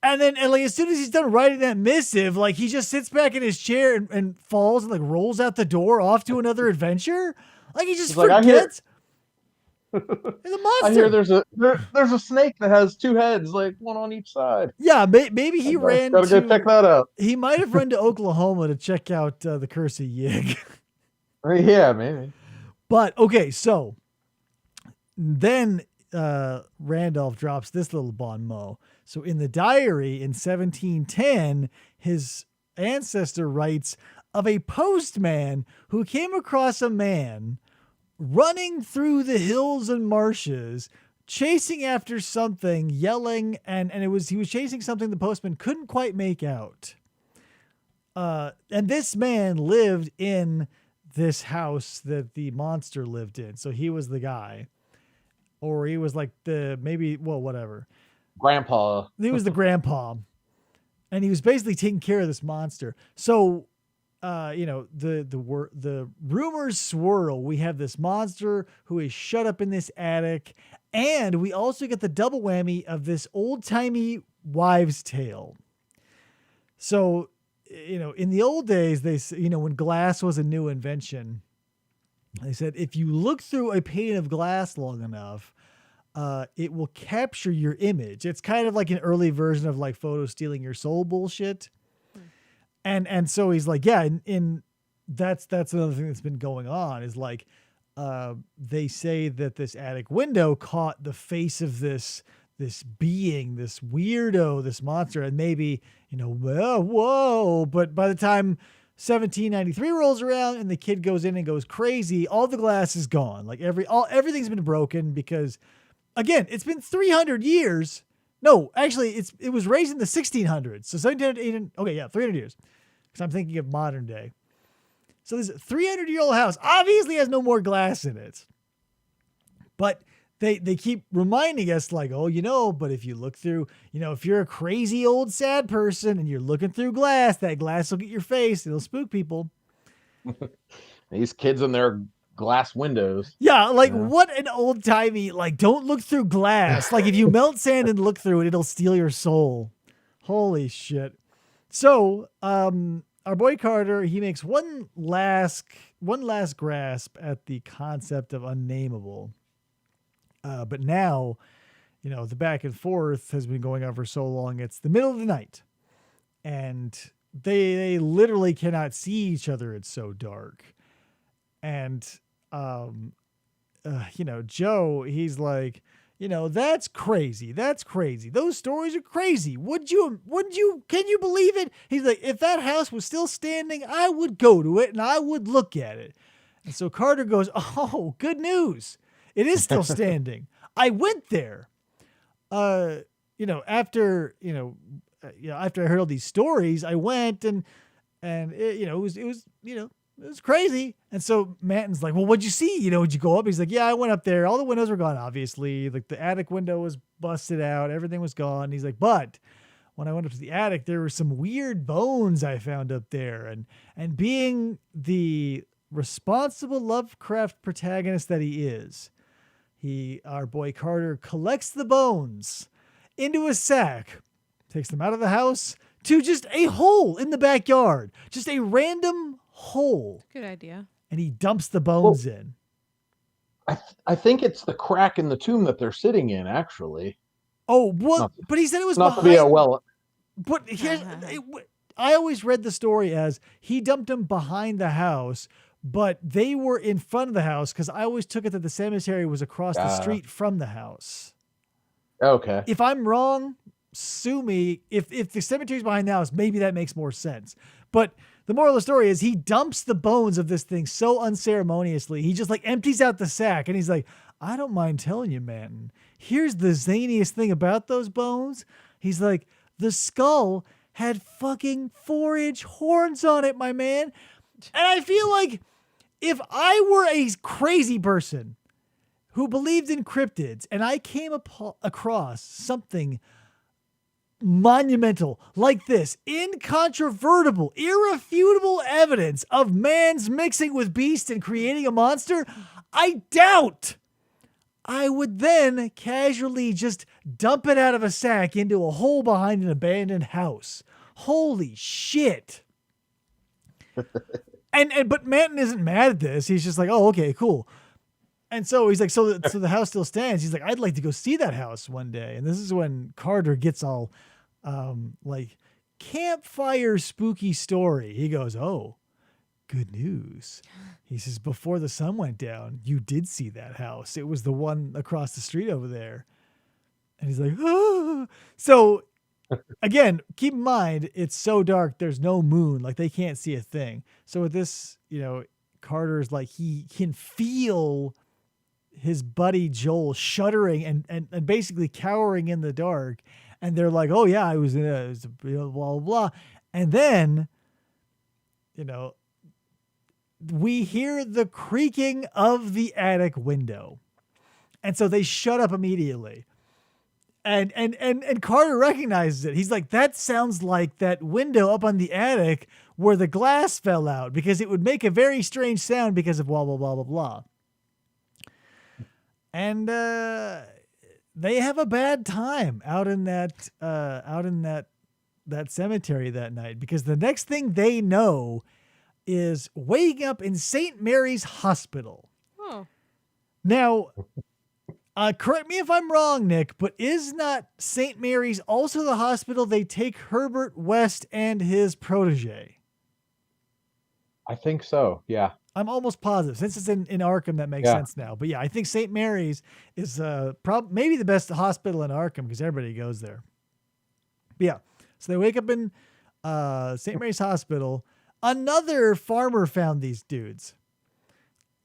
And then like as soon as he's done writing that missive, like he just sits back in his chair and falls and like rolls out the door off to another adventure. Like he just forgets. He's a monster. I hear there's a snake that has two heads, like one on each side. Yeah, maybe he gotta go check that out. He might have run to Oklahoma to check out the Curse of Yig. Yeah, maybe. But okay, so then Randolph drops this little bon mot. So in the diary in 1710, his ancestor writes of a postman who came across a man running through the hills and marshes, chasing after something, yelling, and he was chasing something the postman couldn't quite make out. And this man lived in this house that the monster lived in. So he was the guy. Or he was like whatever. Grandpa. He was the grandpa. And he was basically taking care of this monster. So, the rumors swirl. We have this monster who is shut up in this attic. And we also get the double whammy of this old-timey wives' tale. So, in the old days, when glass was a new invention, they said, if you look through a pane of glass long enough, it will capture your image. It's kind of like an early version of like photo stealing your soul bullshit. And so he's like, yeah, that's another thing that's been going on is like they say that this attic window caught the face of this being, this weirdo, this monster, and maybe, whoa. But by the time 1793 rolls around and the kid goes in and goes crazy, all the glass is gone. Like everything's been broken because, again, it's been 300 years. No, actually, it was raised in the 1600s. So 1700, okay, yeah, 300 years. Because I'm thinking of modern day. So this 300-year-old house obviously has no more glass in it. But they keep reminding us like, but if you look through, if you're a crazy old sad person and you're looking through glass, that glass will get your face. It'll spook people. These kids and their glass windows. Yeah, what an old-timey, don't look through glass. Like if you melt sand and look through it, it'll steal your soul. Holy shit. So, our boy Carter, he makes one last grasp at the concept of unnameable. But now, the back and forth has been going on for so long. It's the middle of the night, and they literally cannot see each other. It's so dark. And, Joe, he's like, that's crazy. That's crazy. Those stories are crazy. Can you believe it? He's like, if that house was still standing, I would go to it and I would look at it. And so Carter goes, oh, good news. It is still standing. I went there. After I heard all these stories, I went and it was crazy. And so Manton's like, well, what'd you see? Would you go up? He's like, yeah, I went up there. All the windows were gone, obviously. Like the attic window was busted out. Everything was gone. He's like, but when I went up to the attic, there were some weird bones I found up there. And being the responsible Lovecraft protagonist that he is, our boy Carter collects the bones into a sack, takes them out of the house to just a hole in the backyard, just a random hole. Good idea. And he dumps the bones in. I think it's the crack in the tomb that they're sitting in, actually. Oh, well, but he said it was not behind. To be a well. But I always read the story as he dumped them behind the house, but they were in front of the house because I always took it that the cemetery was across the street from the house. Okay. If I'm wrong, sue me. If the cemetery's behind the house, maybe that makes more sense. But the moral of the story is he dumps the bones of this thing so unceremoniously. He just empties out the sack and he's like, I don't mind telling you, Manton. Here's the zaniest thing about those bones. He's like, the skull had fucking 4-inch horns on it, my man. And I feel like if I were a crazy person who believed in cryptids and I came across something monumental like this, incontrovertible, irrefutable evidence of man's mixing with beast and creating a monster, I doubt I would then casually just dump it out of a sack into a hole behind an abandoned house. Holy shit. But Manton isn't mad at this. He's just like, oh, okay, cool. And so he's like, so the house still stands. He's like, I'd like to go see that house one day. And this is when Carter gets all campfire spooky story. He goes, oh, good news. He says, before the sun went down, you did see that house. It was the one across the street over there. And he's like, oh. So again, keep in mind, it's so dark. There's no moon. They can't see a thing. So with this, Carter's he can feel his buddy Joel shuddering and basically cowering in the dark. And they're like, oh yeah, I was in a blah, blah, blah. And then, we hear the creaking of the attic window. And so they shut up immediately. And Carter recognizes it. He's like, that sounds like that window up on the attic where the glass fell out, because it would make a very strange sound because of blah, blah, blah, blah, blah. And they have a bad time out in that cemetery that night, because the next thing they know is waking up in St. Mary's Hospital. Oh. Now, correct me if I'm wrong, Nick, but is not St. Mary's also the hospital they take Herbert West and his protege? I think so, yeah. I'm almost positive. Since it's in Arkham, that makes sense now. But yeah, I think St. Mary's is maybe the best hospital in Arkham because everybody goes there. But yeah, so they wake up in St. Mary's Hospital. Another farmer found these dudes.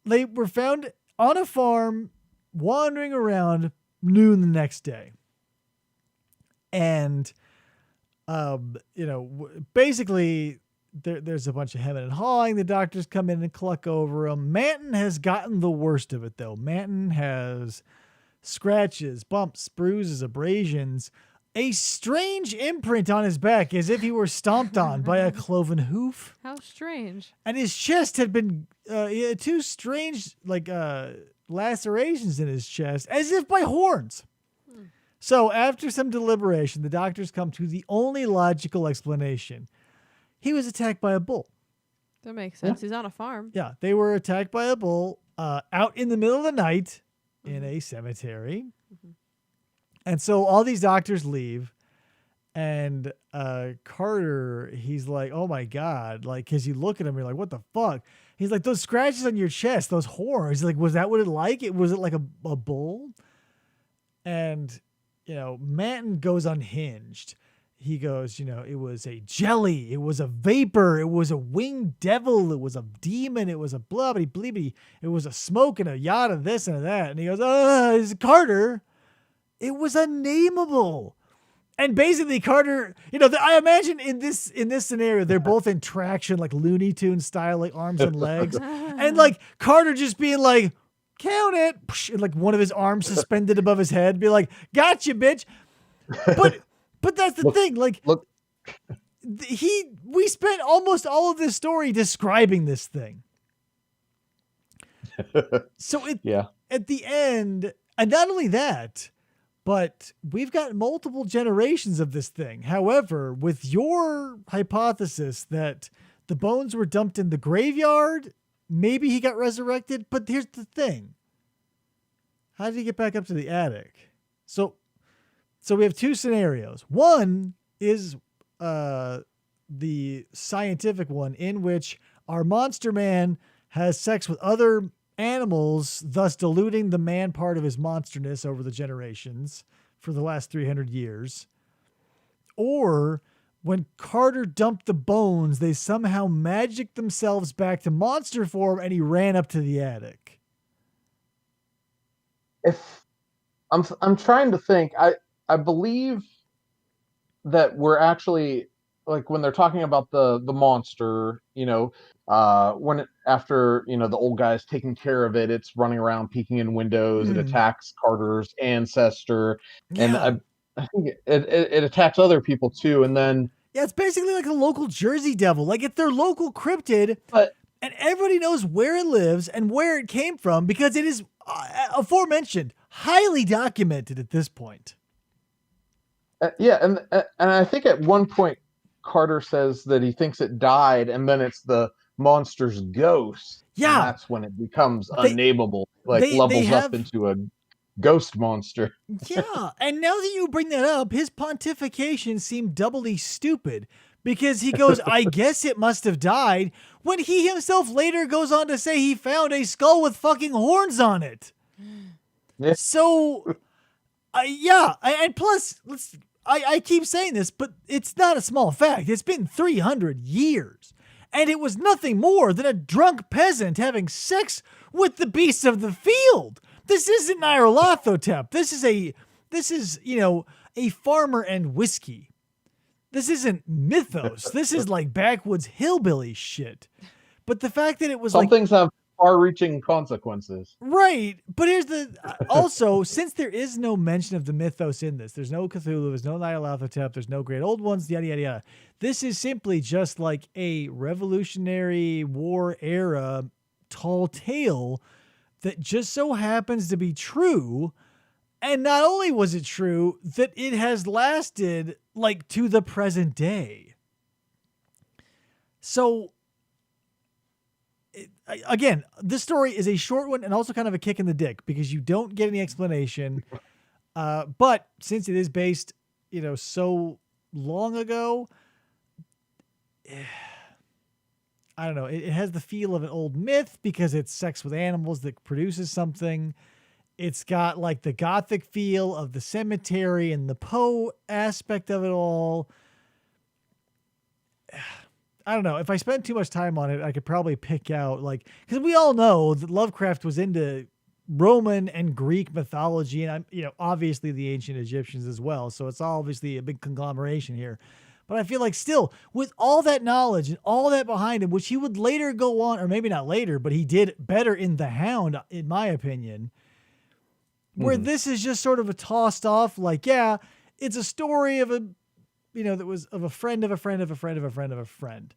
They were found on a farm, wandering around noon the next day. And, basically... There's a bunch of hemming and hawing. The doctors come in and cluck over them. Manton has gotten the worst of it, though. Manton has scratches, bumps, bruises, abrasions, a strange imprint on his back as if he were stomped on by a cloven hoof. How strange. And his chest had been he had two strange lacerations in his chest as if by horns. So after some deliberation, the doctors come to the only logical explanation. He was attacked by a bull. That makes sense. He's on a farm. Yeah, they were attacked by a bull out in the middle of the night in a cemetery. Mm-hmm. And so all these doctors leave. And Carter, he's like, oh, my God. Like, because you look at him, you're like, what the fuck? He's like, those scratches on your chest, those horns. He's like, was that what it like? Was it like a bull? And, Manton goes unhinged. He goes, it was a jelly, it was a vapor, it was a winged devil, it was a demon, it was a blubbity bleebity, it was a smoke and a yacht of this and of that. And he goes, it's Carter. It was unnameable. And basically Carter, I imagine in this scenario, they're both in traction, like Looney Tunes style, like arms and legs. And like Carter just being like, count it. And like one of his arms suspended above his head, be like, gotcha, bitch. But that's the thing. Like, we spent almost all of this story describing this thing. So at the end, and not only that, but we've got multiple generations of this thing. However, with your hypothesis that the bones were dumped in the graveyard, maybe he got resurrected. But here's the thing. How did he get back up to the attic? So we have two scenarios. One is the scientific one in which our monster man has sex with other animals, thus diluting the man part of his monsterness over the generations for the last 300 years. Or when Carter dumped the bones, they somehow magicked themselves back to monster form and he ran up to the attic. If I'm trying to think, I believe that we're actually, like, when they're talking about the monster, after the old guy's taking care of it, it's running around peeking in windows. It attacks Carter's ancestor, and I think it attacks other people too. And then it's basically like a local Jersey devil. Like, it's their local cryptid, and everybody knows where it lives and where it came from because it is aforementioned, highly documented at this point. And I think at one point Carter says that he thinks it died, and then it's the monster's ghost. Yeah, and that's when it becomes unnameable, levels up into a ghost monster. Yeah, and now that you bring that up, his pontification seemed doubly stupid because he goes, "I guess it must have died," when he himself later goes on to say he found a skull with fucking horns on it. Yeah. So. And plus, I keep saying this, but it's not a small fact. It's been 300 years, and it was nothing more than a drunk peasant having sex with the beasts of the field. This isn't Nyarlathotep. This is a farmer and whiskey. This isn't mythos. This is like backwoods hillbilly shit. But the fact that it was some things have far-reaching consequences. Right. But here's also, since there is no mention of the mythos in this, there's no Cthulhu, there's no Nyarlathotep, there's no great old ones, yada, yada, yada. This is simply just like a Revolutionary War era tall tale that just so happens to be true. And not only was it true, that it has lasted like to the present day. So, again, this story is a short one and also kind of a kick in the dick because you don't get any explanation. But since it is based, so long ago, I don't know. It has the feel of an old myth because it's sex with animals that produces something. It's got like the gothic feel of the cemetery and the Poe aspect of it all. I don't know. If I spent too much time on it, I could probably pick out like, because we all know that Lovecraft was into Roman and Greek mythology, and obviously the ancient Egyptians as well. So it's obviously a big conglomeration here. But I feel like still, with all that knowledge and all that behind him, which he would later go on, or maybe not later, but he did better in The Hound, in my opinion, where this is just sort of a tossed off, like, yeah, it's a story of that was of a friend of a friend of a friend of a friend of a friend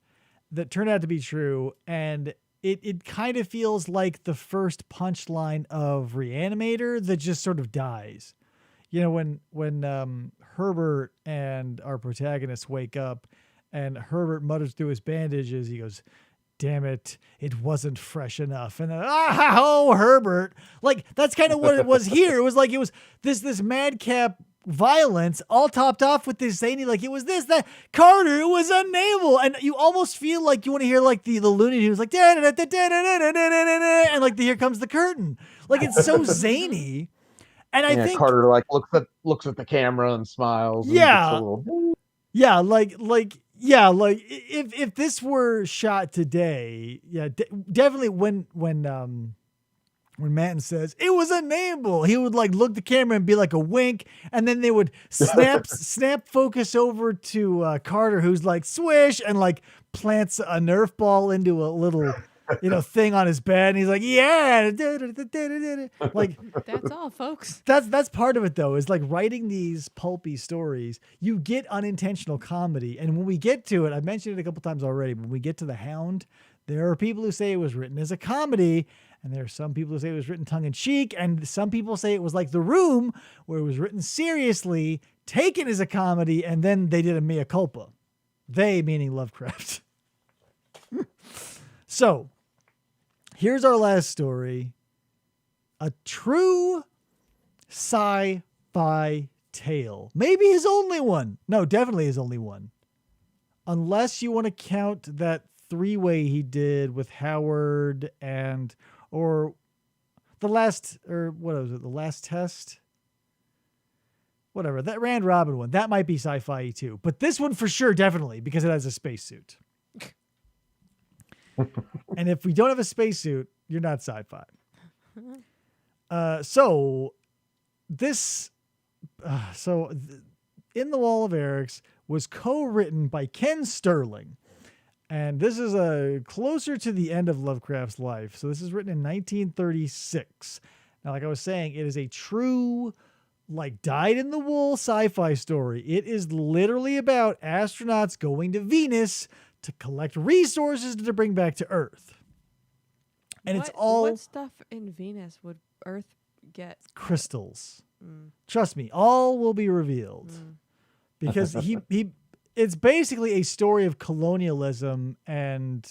that turned out to be true. And it kind of feels like the first punchline of Reanimator that just sort of dies. When Herbert and our protagonists wake up and Herbert mutters through his bandages, he goes, "Damn it, it wasn't fresh enough." And then, oh, Herbert. Like, that's kind of what it was here. It was like, it was this madcap violence all topped off with this zany, like, it was this, that, Carter, it was unable. And you almost feel like you want to hear like the Looney Tunes, like, and like Here Comes the Curtain. Like, it's so zany. And I think Carter like looks at the camera and smiles. Yeah. And if this were shot today, definitely when Manton says it was unnameable, he would like look the camera and be like a wink, and then they would snap focus over to Carter, who's like swish and like plants a Nerf ball into a little thing on his bed, and he's like, yeah, like That's all, folks. that's part of it though, is like writing these pulpy stories. You get unintentional comedy, and when we get to it, I've mentioned it a couple times already, when we get to The Hound, there are people who say it was written as a comedy, and there are some people who say it was written tongue-in-cheek, and some people say it was like The Room, where it was written seriously, taken as a comedy, and then they did a mea culpa. They meaning Lovecraft. So here's our last story. A true sci-fi tale. Maybe his only one. No, definitely his only one. Unless you want to count that three-way he did with Howard or The Last Test? Whatever. That Rand Robin one. That might be sci-fi too. But this one for sure, definitely, because it has a spacesuit. And if we don't have a spacesuit, you're not sci-fi. In the Wall of Eric's was co-written by Ken Sterling. And this is closer to the end of Lovecraft's life. So this is written in 1936. Now, like I was saying, it is a true, like, dyed-in-the-wool sci-fi story. It is literally about astronauts going to Venus to collect resources to bring back to Earth. And what stuff in Venus would Earth get? Crystals. Trust me, all will be revealed. Because it's basically a story of colonialism and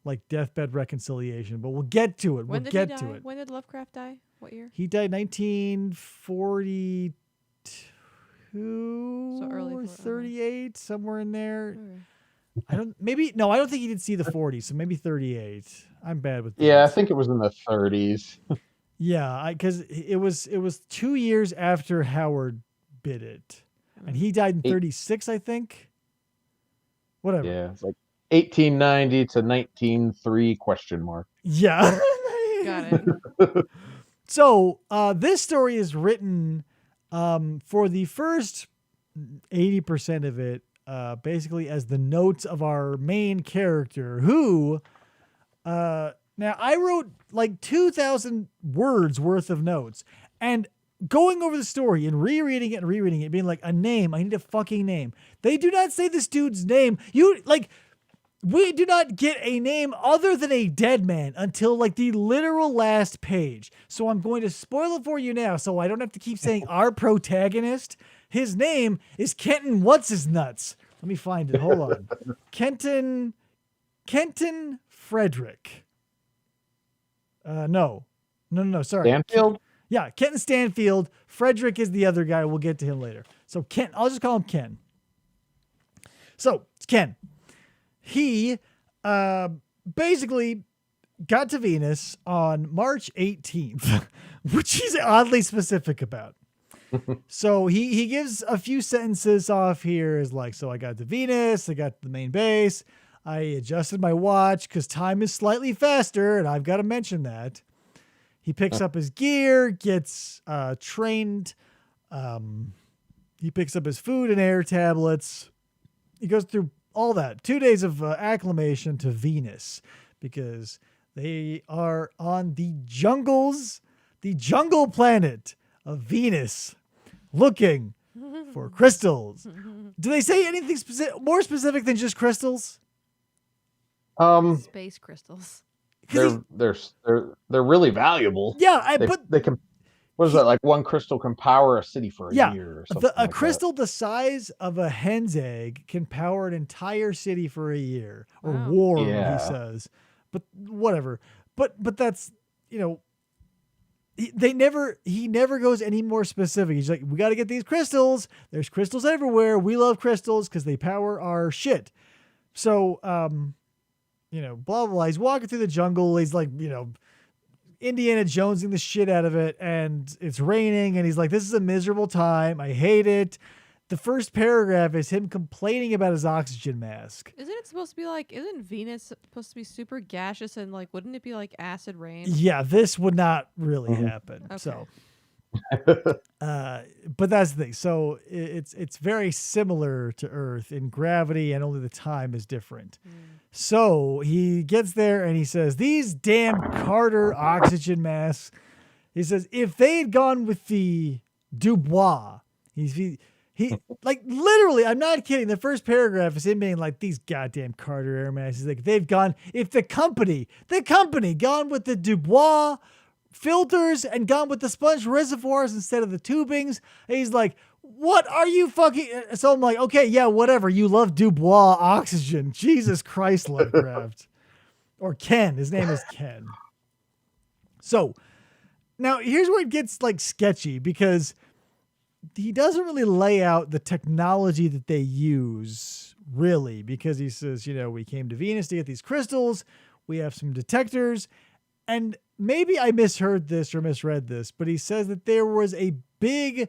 like deathbed reconciliation, but we'll get to it. When did Lovecraft die? What year? He died 1942. So early or 38, somewhere in there. Okay. I don't think he did see the 40s, so maybe 38. I'm bad with dates. Yeah, I think it was in the 30s. Yeah, because it was 2 years after Howard bid it, and he died in 36, I think. Whatever. Yeah, it's like 1890 to 1903 ? Yeah. Got it. So this story is written for the first 80% of it, basically as the notes of our main character, who, now I wrote like 2,000 words worth of notes, and going over the story and rereading it, being like, a name, I need a fucking name. They do not say this dude's name. We do not get a name other than a dead man until like the literal last page. So I'm going to spoil it for you now so I don't have to keep saying our protagonist. His name is Kenton What's-His-Nuts. Let me find it. Hold on. Kenton Frederick. No, sorry. Stanfield? Yeah, Kenton Stanfield. Frederick is the other guy. We'll get to him later. So Ken, I'll just call him Ken. So it's Ken. He basically got to Venus on March 18th, which he's oddly specific about. So he gives a few sentences off here is like, so I got to Venus, I got to the main base, I adjusted my watch because time is slightly faster, and I've got to mention that. He picks up his gear, gets trained. He picks up his food and air tablets. He goes through all that. 2 days of acclimation to Venus because they are on the jungle planet of Venus, looking for crystals. Do they say anything more specific than just crystals? Space crystals. They're really valuable. Yeah, they can. What is that? Like one crystal can power a city for a year or something. A crystal the size of a hen's egg can power an entire city for a year or warm, he says. But whatever. But that's, he never goes any more specific. He's like, we got to get these crystals. There's crystals everywhere. We love crystals because they power our shit. So, blah, blah, blah. He's walking through the jungle. He's like, Indiana Jonesing the shit out of it, and it's raining, and he's like, this is a miserable time. I hate it. The first paragraph is him complaining about his oxygen mask. Isn't Venus supposed to be super gaseous and wouldn't it be like acid rain? Yeah, this would not really happen. Okay. So, but that's the thing. So it's very similar to Earth in gravity, and only the time is different. So he gets there and he says, these damn Carter oxygen masks. He says, if they had gone with the Dubois, he literally, I'm not kidding. The first paragraph is him being like, these goddamn Carter air masks. He's like, if the company gone with the Dubois filters and gone with the sponge reservoirs instead of the tubings. And he's like, what are you fucking? So I'm like, okay, yeah, whatever. You love Dubois oxygen. Jesus Christ, Lovecraft. Or Ken. His name is Ken. So now here's where it gets sketchy because he doesn't really lay out the technology that they use really, because he says, we came to Venus to get these crystals. We have some detectors. And maybe I misheard this or misread this, but he says that there was a big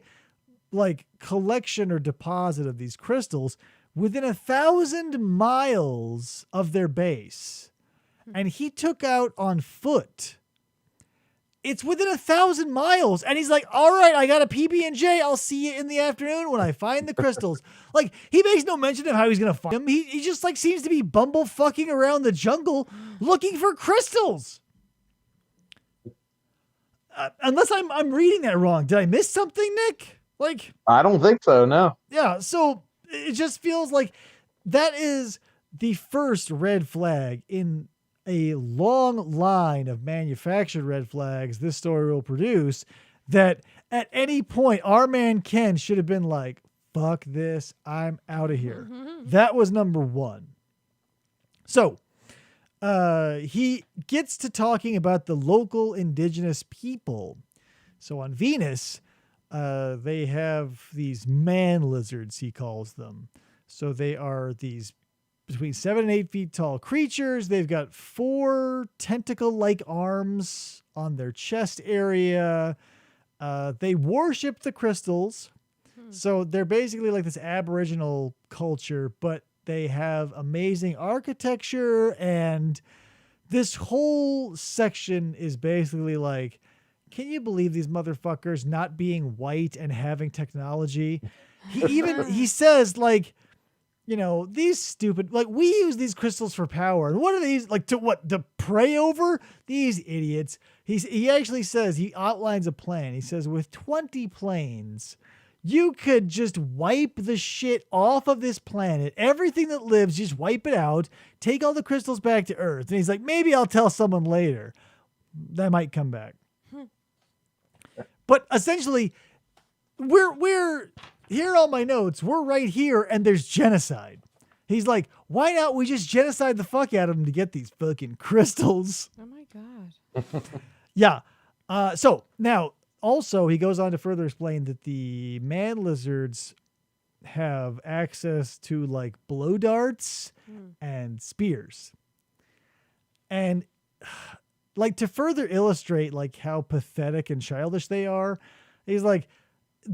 collection or deposit of these crystals within 1,000 miles of their base. And he took out on foot. It's within 1,000 miles. And he's like, all right, I got a PB&J. I'll see you in the afternoon when I find the crystals. He makes no mention of how he's going to find them. He just seems to be bumblefucking around the jungle looking for crystals. Unless I'm reading that wrong. Did I miss something, Nick? I don't think so, no. Yeah, so it just feels like that is the first red flag in a long line of manufactured red flags this story will produce, that at any point our man Ken should have been like, fuck this, I'm out of here. That was number one. So he gets to talking about the local indigenous people. So on Venus, they have these man lizards, he calls them. So they are these between 7 and 8 feet tall creatures. They've got 4 tentacle-like arms on their chest area. They worship the crystals. So they're basically like this aboriginal culture, but they have amazing architecture, and this whole section is basically like, can you believe these motherfuckers not being white and having technology? He says these stupid, we use these crystals for power. And what are these to pray over? These idiots. He actually says, he outlines a plan. He says, with 20 planes, you could just wipe the shit off of this planet. Everything that lives, just wipe it out. Take all the crystals back to Earth. And he's like, maybe I'll tell someone later. That might come back. But essentially, we're here on my notes. We're right here, and there's genocide. He's like, why not we just genocide the fuck out of them to get these fucking crystals? Oh my God. Yeah. So now, also, he goes on to further explain that the man lizards have access to blow darts and spears. And like to further illustrate like how pathetic and childish they are, he's like,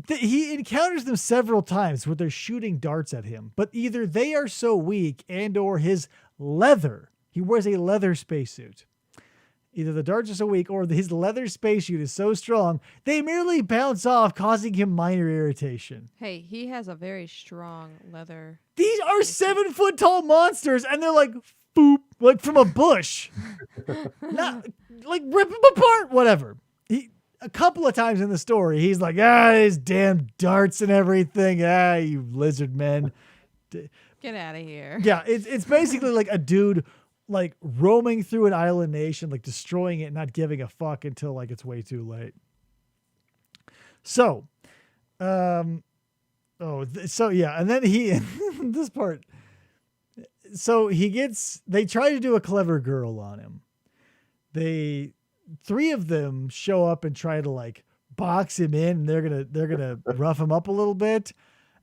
he encounters them several times where they're shooting darts at him, but either they are so weak and or his leather, he wears a leather spacesuit. Either the darts are so weak or his leather spacesuit is so strong, they merely bounce off, causing him minor irritation. Hey, he has a very strong leather. These are 7 foot tall monsters, and they're like, boop, like from a bush. Not like rip them apart, whatever. A couple of times in the story, he's like, these damn darts and everything. You lizard men. Get out of here. Yeah, it's basically like a dude like roaming through an island nation, like destroying it, not giving a fuck until like it's way too late. So, and then he, this part, so they try to do a clever girl on him. 3 of them show up and try to like box him in, and they're gonna rough him up a little bit.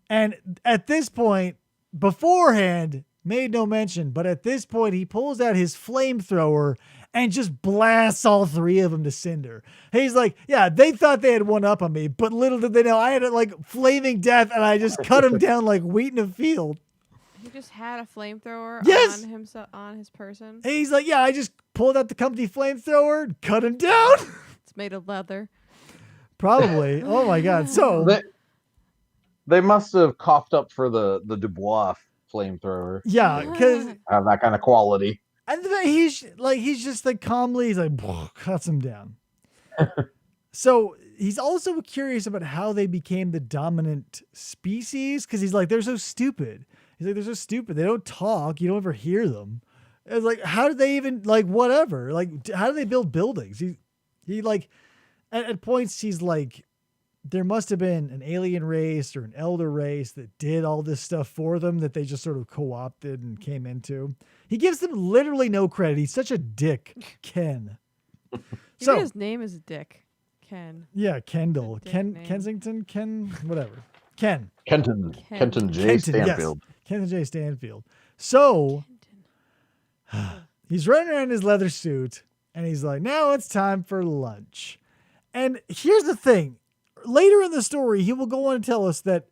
And at this point, beforehand, made no mention, but at this point he pulls out his flamethrower and just blasts all 3 of them to cinder. He's like, yeah, they thought they had one up on me, but little did they know I had like flaming death, and I just cut him down like wheat in a field. He just had a flamethrower Yes! on himself, on his person. And he's like, yeah, I just pulled out the company flamethrower and cut him down. It's made of leather. Probably. Oh my God. So they must have coughed up for the Dubois flamethrower. yeah, because Have that kind of quality. and he's just like calmly, he's like, cuts him down. So he's also curious about how they became the dominant species, because he's like, they're so stupid. He's like, they're so stupid. They don't talk. You don't ever hear them. It's like, how did they even, like, whatever? Like, how do they build buildings? He like, at points, he's like, there must have been an alien race or an elder race that did all this stuff for them that they just sort of co-opted and came into. He gives them literally no credit. He's such a dick, Ken. Even his name is Dick. Ken. Yeah, Kendall. Dick name. Kensington, Ken, whatever. Ken Kenton J. Kenton, Stanfield. Yes. Kenton J. Stanfield. So he's running around in his leather suit, and he's like, now it's time for lunch. And here's the thing. Later in the story, he will go on to tell us that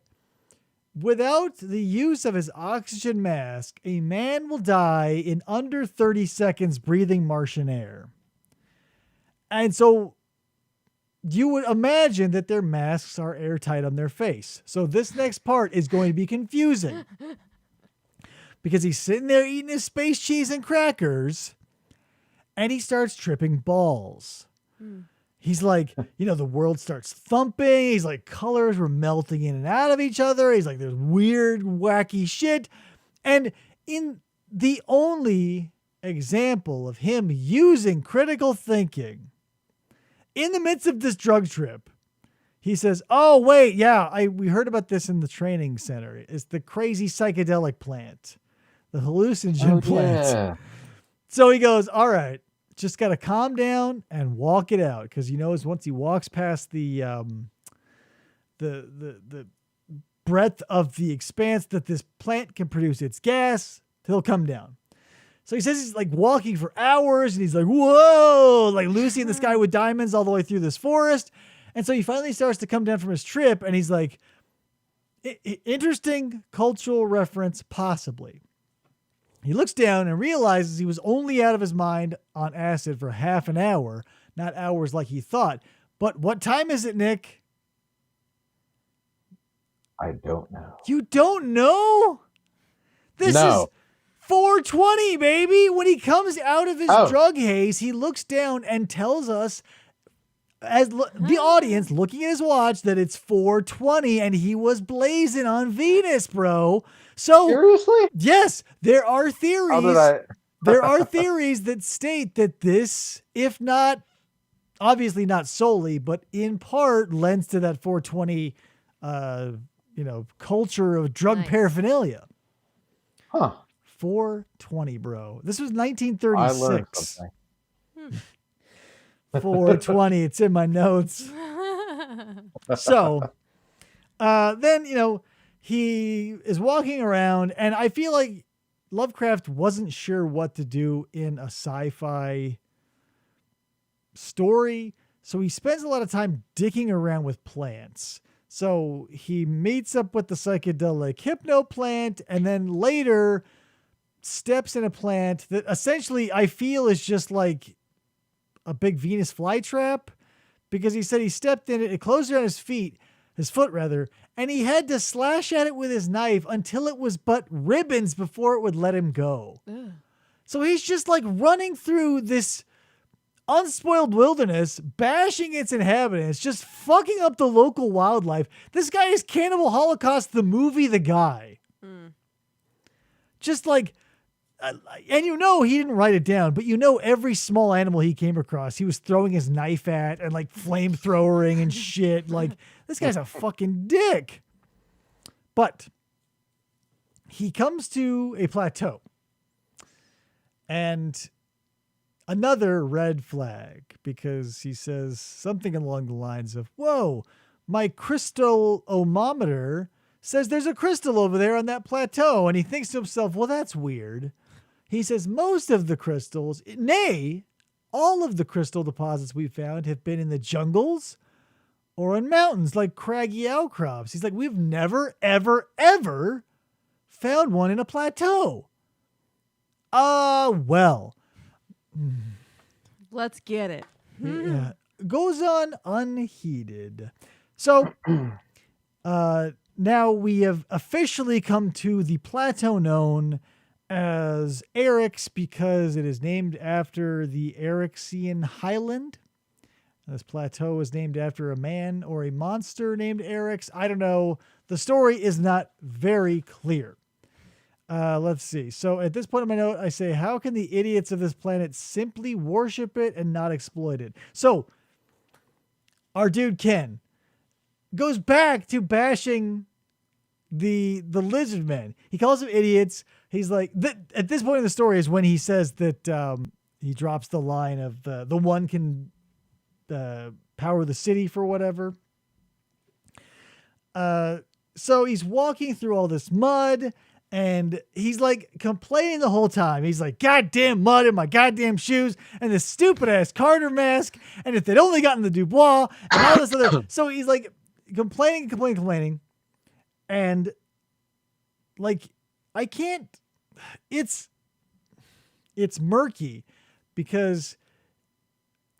without the use of his oxygen mask, a man will die in under 30 seconds breathing Martian air. And so you would imagine that their masks are airtight on their face. So this next part is going to be confusing. Because he's sitting there eating his space cheese and crackers, and he starts tripping balls. He's like, the world starts thumping. He's like, colors were melting in and out of each other. He's like, there's weird, wacky shit. And in the only example of him using critical thinking, in the midst of this drug trip, he says, oh, wait, yeah, we heard about this in the training center. It's the crazy psychedelic plant, the hallucinogen plant. Yeah. So he goes, all right, just got to calm down and walk it out. Because he knows once he walks past the breadth of the expanse that this plant can produce its gas, he'll come down. So he says he's like walking for hours, and he's like, whoa, like Lucy in the Sky with Diamonds all the way through this forest. And so he finally starts to come down from his trip, and he's like, interesting cultural reference, possibly. He looks down and realizes he was only out of his mind on acid for half an hour, not hours like he thought. But what time is it, Nick? I don't know. You don't know? This is 4:20, baby. When he comes out of his drug haze, he looks down and tells us, as the audience looking at his watch, that it's 4:20 and he was blazing on Venus, bro. So seriously? Yes, there are theories. How did I... There are theories that state that this, if not, obviously not solely, but in part lends to that 420, culture of drug paraphernalia. Huh. 420, bro. This was 1936. I learned something. 420. It's in my notes. So, then, he is walking around, and I feel like Lovecraft wasn't sure what to do in a sci-fi story, so he spends a lot of time dicking around with plants. So he meets up with the psychedelic hypno plant, and then later steps in a plant that essentially I feel is just like a big Venus flytrap, because he said he stepped in it, it closed around his foot rather, and he had to slash at it with his knife until it was but ribbons before it would let him go. Ugh. So he's just like running through this unspoiled wilderness, bashing its inhabitants, just fucking up the local wildlife. This guy is Cannibal Holocaust, the movie, the guy. Just like, and you know he didn't write it down, but you know every small animal he came across, he was throwing his knife at and like flamethrowering and shit. Like, this guy's a fucking dick. But he comes to a plateau. And another red flag, because he says something along the lines of, whoa, my crystal-omometer says there's a crystal over there on that plateau. And he thinks to himself, well, that's weird. He says most of the crystals, nay, all of the crystal deposits we found have been in the jungles or in mountains like craggy outcrops. He's like, we've never, ever, ever found one in a plateau. Well. Let's get it. Yeah. Goes on unheeded. So now we have officially come to the plateau known as Eryx, because it is named after the Eryxian highland. This plateau is named after a man or a monster named Eryx. I don't know. The story is not very clear. Let's see. So at this point in my note, I say, how can the idiots of this planet simply worship it and not exploit it? So our dude Ken goes back to bashing the lizard men. He calls them idiots. He's like, at this point in the story is when he says that he drops the line of the one can power the city for whatever. So he's walking through all this mud, and he's like complaining the whole time. He's like, goddamn mud in my goddamn shoes, and this stupid ass Carter mask, and if they'd only gotten the Dubois, and all this other. So he's like complaining. And like, I can't, it's murky, because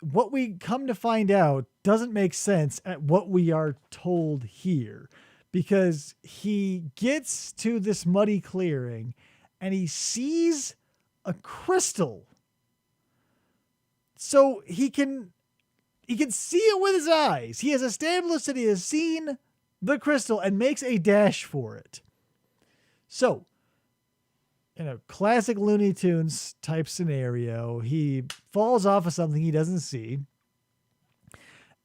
what we come to find out doesn't make sense at what we are told here, because he gets to this muddy clearing and he sees a crystal. So he can see it with his eyes. He has established that he has seen the crystal and makes a dash for it. So, in a classic Looney Tunes type scenario, he falls off of something he doesn't see,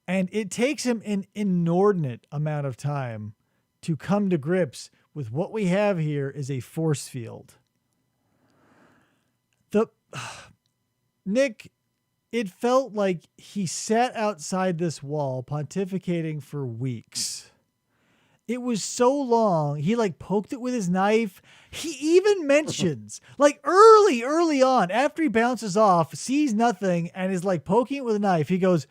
and it takes him an inordinate amount of time to come to grips with what we have here is a force field. Nick, it felt like he sat outside this wall pontificating for weeks. It was so long. He like poked it with his knife. He even mentions like early on, after he bounces off, sees nothing, and is like poking it with a knife. He goes,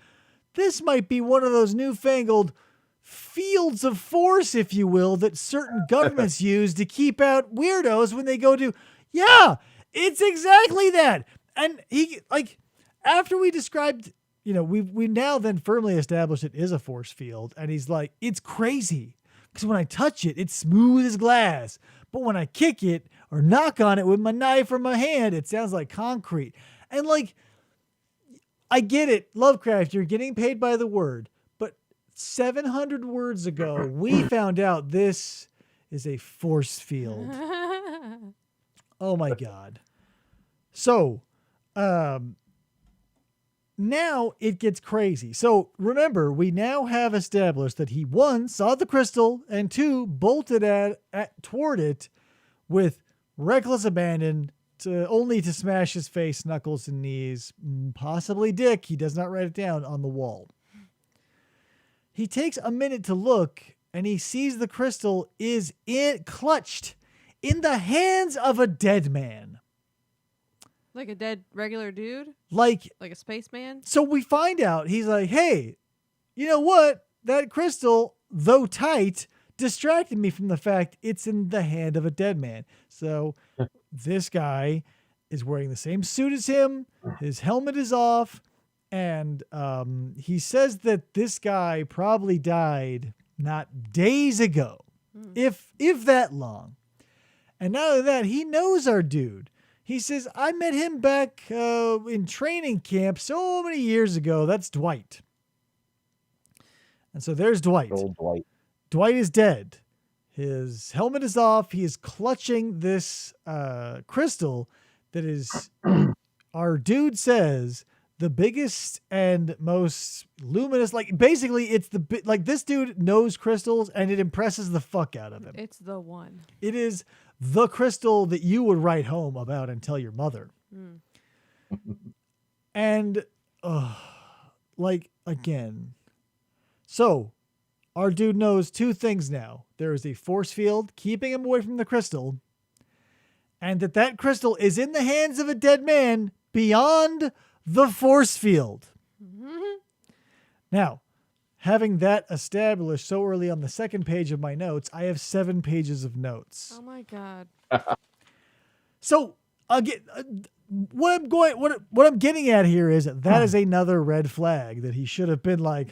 this might be one of those newfangled fields of force, if you will, that certain governments use to keep out weirdos when they go to, yeah, it's exactly that. And he like, after we described, you know, we now then firmly established it is a force field. And he's like, it's crazy. Because when I touch it, it's smooth as glass. But when I kick it or knock on it with my knife or my hand, it sounds like concrete. And like, I get it. Lovecraft, you're getting paid by the word. But 700 words ago, we found out this is a force field. Oh my God. So, now it gets crazy. So remember, we now have established that he, one, saw the crystal, and two, bolted toward it with reckless abandon, only to smash his face, knuckles, and knees, possibly dick. He does not write it down on the wall. He takes a minute to look, and he sees the crystal is clutched in the hands of a dead man. Like a dead regular dude? Like a spaceman? So we find out, he's like, hey, you know what? That crystal, though tight, distracted me from the fact it's in the hand of a dead man. So this guy is wearing the same suit as him. His helmet is off. And he says that this guy probably died not days ago, if that long. And not only that, he knows our dude. He says, I met him back in training camp so many years ago. That's Dwight. And so there's Dwight. Old Dwight. Dwight is dead. His helmet is off. He is clutching this crystal that is, our dude says, the biggest and most luminous. Like, basically, it's this dude knows crystals and it impresses the fuck out of him. It's the one. It is the crystal that you would write home about and tell your mother. And, again. So, our dude knows two things now. There is a force field keeping him away from the crystal, and that crystal is in the hands of a dead man beyond the force field. Now, having that established so early on the second page of my notes, I have 7 pages of notes. Oh my God. So again, what I'm getting at here is that is another red flag that he should have been like,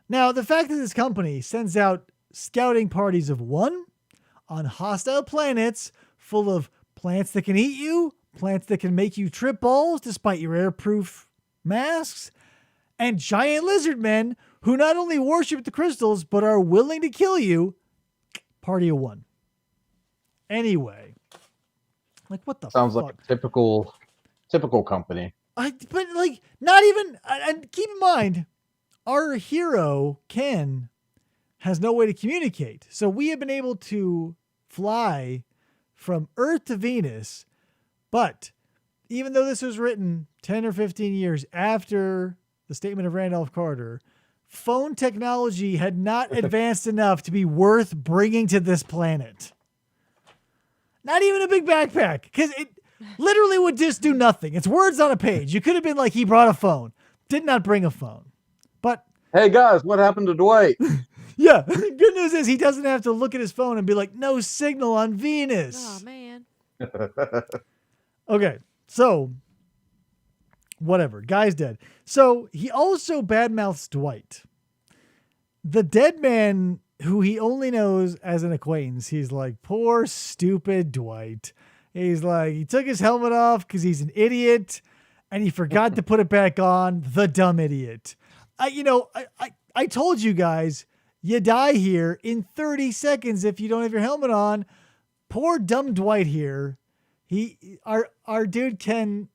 Now, the fact that this company sends out scouting parties of 1 on hostile planets full of plants that can eat you, plants that can make you trip balls despite your airproof masks, and giant lizard men who not only worship the crystals but are willing to kill you. Party of 1. Anyway, like what the Sounds fuck? like a typical company. But like not even. And keep in mind, our hero Ken has no way to communicate, so we have been able to fly from Earth to Venus. But even though this was written 10 or 15 years after the statement of Randolph Carter, phone technology had not advanced enough to be worth bringing to this planet. Not even a big backpack, because it literally would just do nothing. It's words on a page. You could have been like, he brought a phone. Did not bring a phone. But hey guys, what happened to Dwight? yeah, the good news is he doesn't have to look at his phone and be like, no signal on Venus. Oh, man. Okay, so whatever. Guy's dead. So he also badmouths Dwight. The dead man, who he only knows as an acquaintance, he's like, poor, stupid Dwight. He's like, he took his helmet off because he's an idiot, and he forgot to put it back on. The dumb idiot. I told you guys, you die here in 30 seconds if you don't have your helmet on. Poor dumb Dwight here. Our dude Ken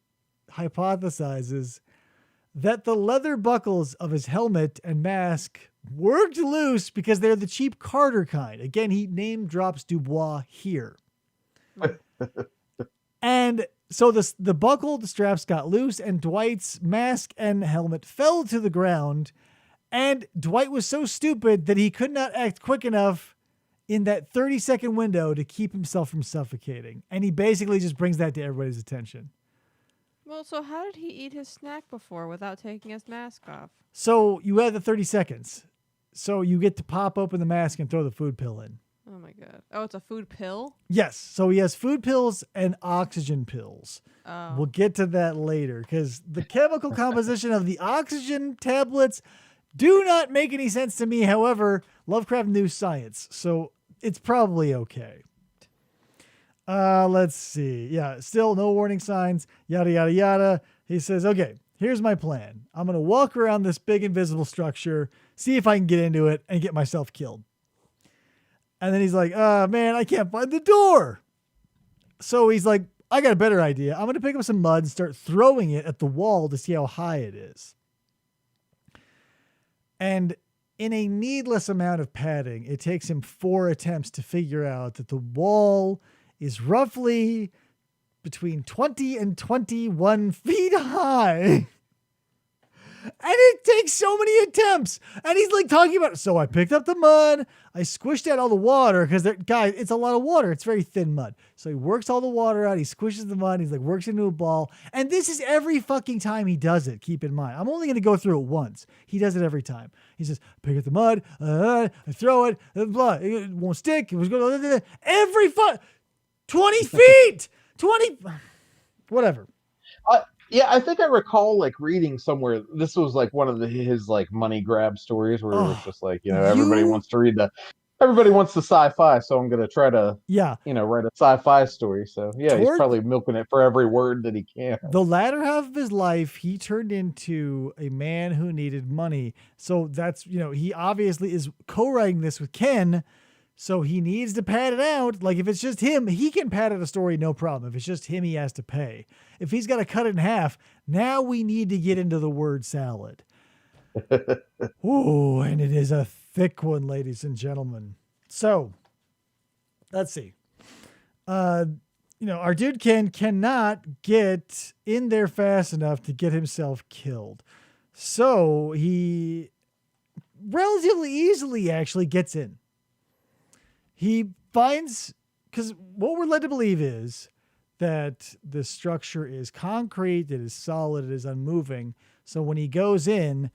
hypothesizes that the leather buckles of his helmet and mask worked loose because they're the cheap Carter kind. Again, he name drops Dubois here. And so the buckle, the straps got loose, and Dwight's mask and helmet fell to the ground. And Dwight was so stupid that he could not act quick enough in that 30-second window to keep himself from suffocating. And he basically just brings that to everybody's attention. Well, so how did he eat his snack before without taking his mask off? So you have the 30 seconds. So you get to pop open the mask and throw the food pill in. Oh my God. Oh, it's a food pill? Yes. So he has food pills and oxygen pills. Oh. We'll get to that later because the chemical composition of the oxygen tablets do not make any sense to me. However, Lovecraft knew science, so it's probably okay. Let's see. Yeah, still no warning signs, yada, yada, yada. He says, okay, here's my plan. I'm going to walk around this big invisible structure, see if I can get into it and get myself killed. And then he's like, man, I can't find the door. So he's like, I got a better idea. I'm going to pick up some mud and start throwing it at the wall to see how high it is. And in a needless amount of padding, it takes him 4 attempts to figure out that the wall is roughly between 20 and 21 feet high. it takes so many attempts. And he's like talking about, so I picked up the mud, I squished out all the water because guys, it's a lot of water. It's very thin mud. So he works all the water out. He squishes the mud. He's like works into a ball. And this is every fucking time he does it. Keep in mind, I'm only going to go through it once. He does it every time. He says, pick up the mud, I throw it, blah, it won't stick. It was going every 20 feet, 20, whatever. Yeah, I think I recall like reading somewhere. This was like one of his like money grab stories where it was just like, everybody wants the sci-fi, so I'm gonna try to write a sci-fi story. So he's probably milking it for every word that he can. The latter half of his life, he turned into a man who needed money. So that's he obviously is co-writing this with Ken. So he needs to pad it out. Like if it's just him, he can pad out a story, no problem. If it's just him, he has to pay. If he's got to cut it in half, now we need to get into the word salad. Ooh, and it is a thick one, ladies and gentlemen. So let's see. Our dude cannot get in there fast enough to get himself killed. So he relatively easily actually gets in. He finds, because what we're led to believe is that the structure is concrete, it is solid, it is unmoving. So when he goes in,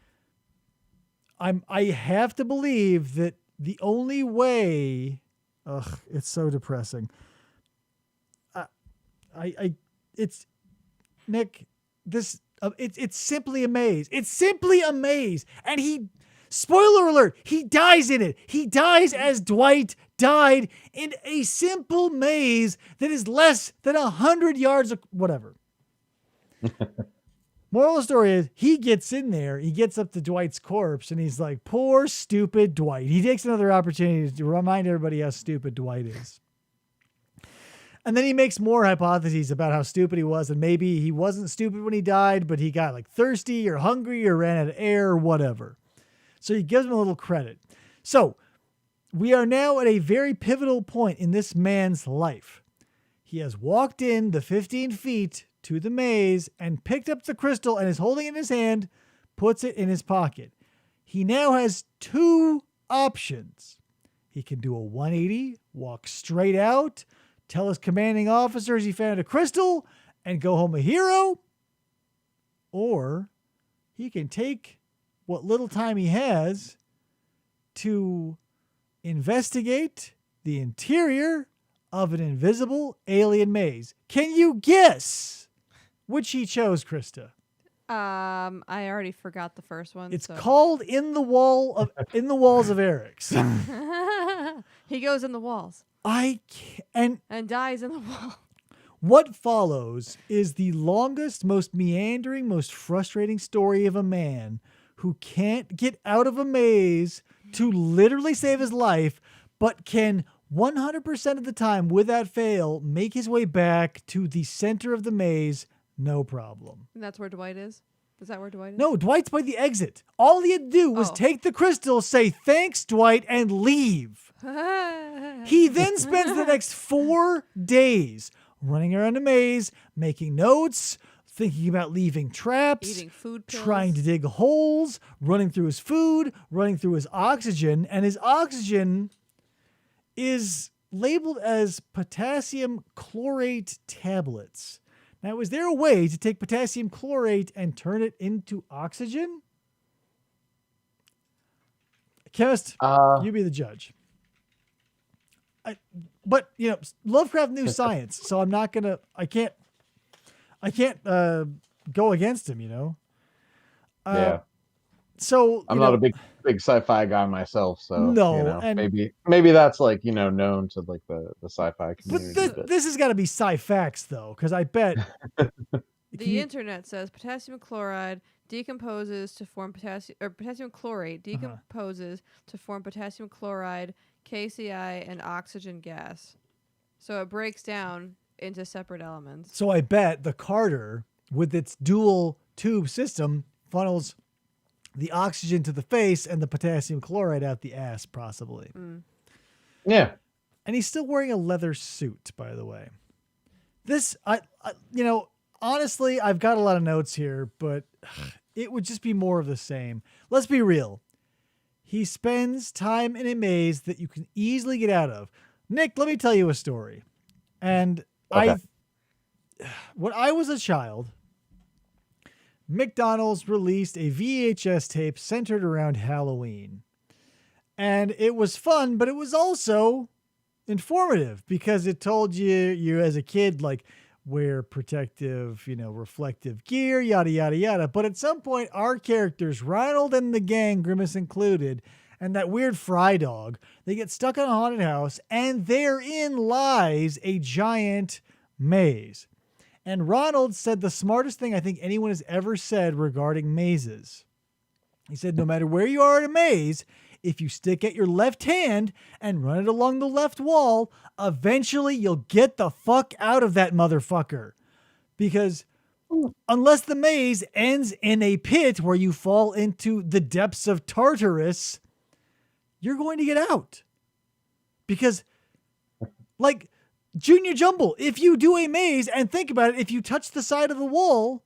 I have to believe that the only way, it's so depressing. It's Nick, this, it's simply a maze. It's simply a maze. And spoiler alert, he dies in it. He dies as Dwight died in a simple maze that is less than 100 yards of whatever. Moral of the story is he gets in there, he gets up to Dwight's corpse, and he's like, poor, stupid Dwight. He takes another opportunity to remind everybody how stupid Dwight is. And then he makes more hypotheses about how stupid he was, and maybe he wasn't stupid when he died, but he got like thirsty or hungry or ran out of air or whatever. So he gives him a little credit. So we are now at a very pivotal point in this man's life. He has walked in the 15 feet to the maze and picked up the crystal and is holding it in his hand, puts it in his pocket. He now has two options. He can do a 180, walk straight out, tell his commanding officers he found a crystal, and go home a hero. Or he can take what little time he has to investigate the interior of an invisible alien maze. Can you guess which he chose, Krista? I already forgot the first one. It's called In the Walls of Eric's. He goes in the walls. And dies in the wall. What follows is the longest, most meandering, most frustrating story of a man who can't get out of a maze to literally save his life, but can 100% of the time, without fail, make his way back to the center of the maze, no problem. And that's where Dwight is? Is that where Dwight is? No, Dwight's by the exit. All he had to do was take the crystal, say, thanks, Dwight, and leave. He then spends the next 4 days running around a maze, making notes, thinking about leaving traps, eating food pills, trying to dig holes, running through his food, running through his oxygen, and his oxygen is labeled as potassium chlorate tablets. Now, is there a way to take potassium chlorate and turn it into oxygen? Chemist, you be the judge. But Lovecraft knew science, so I'm not gonna. I can't go against him. Yeah. So I'm not a big sci-fi guy myself, so no, and maybe that's like known to like the sci-fi community. But this has got to be sci-fax though, because I bet the internet says potassium chloride decomposes to form potassium chlorate decomposes to form potassium chloride, KCI, and oxygen gas. So it breaks down into separate elements. So I bet the Carter, with its dual tube system, funnels the oxygen to the face and the potassium chloride out the ass, possibly. Mm. Yeah. And he's still wearing a leather suit, by the way. This, honestly, I've got a lot of notes here, but it would just be more of the same. Let's be real. He spends time in a maze that you can easily get out of. Nick, let me tell you a story. And Okay. when I was a child, McDonald's released a VHS tape centered around Halloween. And it was fun, but it was also informative because it told you as a kid, like, wear protective, reflective gear, yada, yada, yada. But at some point, our characters, Ronald and the gang, Grimace included, and that weird fry dog, they get stuck in a haunted house, and therein lies a giant maze. And Ronald said the smartest thing I think anyone has ever said regarding mazes. He said, no matter where you are in a maze, if you stick at your left hand and run it along the left wall, eventually you'll get the fuck out of that motherfucker. Because unless the maze ends in a pit where you fall into the depths of Tartarus, you're going to get out. Because, like, Junior Jumble, if you do a maze and think about it, if you touch the side of the wall,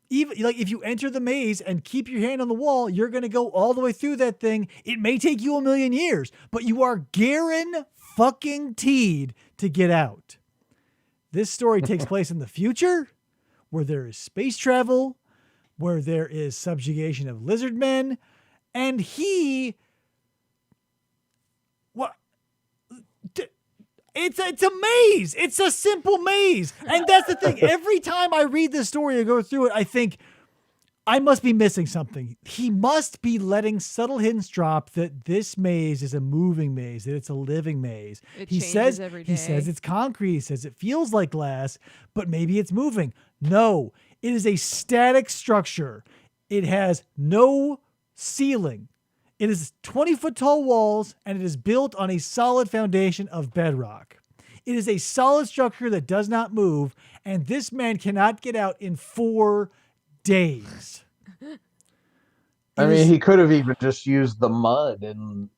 even like if you enter the maze and keep your hand on the wall, you're going to go all the way through that thing. It may take you 1,000,000 years, but you are guaranteed to get out. This story takes place in the future, where there is space travel, where there is subjugation of lizard men, and it's a maze. It's a simple maze. And that's the thing. Every time I read this story or go through it, I think I must be missing something. He must be letting subtle hints drop that this maze is a moving maze, that it's a living maze. He says every day. He says it's concrete. He says it feels like glass, but maybe it's moving. No, it is a static structure. It has no ceiling. It is 20-foot tall walls, and it is built on a solid foundation of bedrock. It is a solid structure that does not move, and this man cannot get out in 4 days. I mean, he could have even just used the mud and,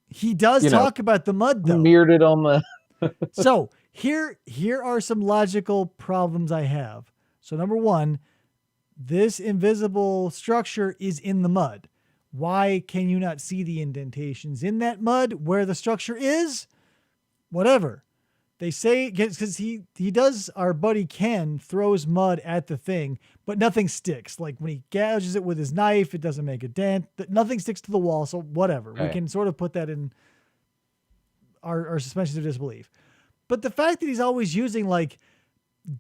he does talk about the mud, though. Smeared it on the... So here are some logical problems I have. So number one, this invisible structure is in the mud. Why can you not see the indentations in that mud where the structure is? Whatever. They say, because he does, our buddy Ken throws mud at the thing, but nothing sticks. Like when he gouges it with his knife, it doesn't make a dent. Nothing sticks to the wall, so whatever. Right. We can sort of put that in our suspension of disbelief. But the fact that he's always using like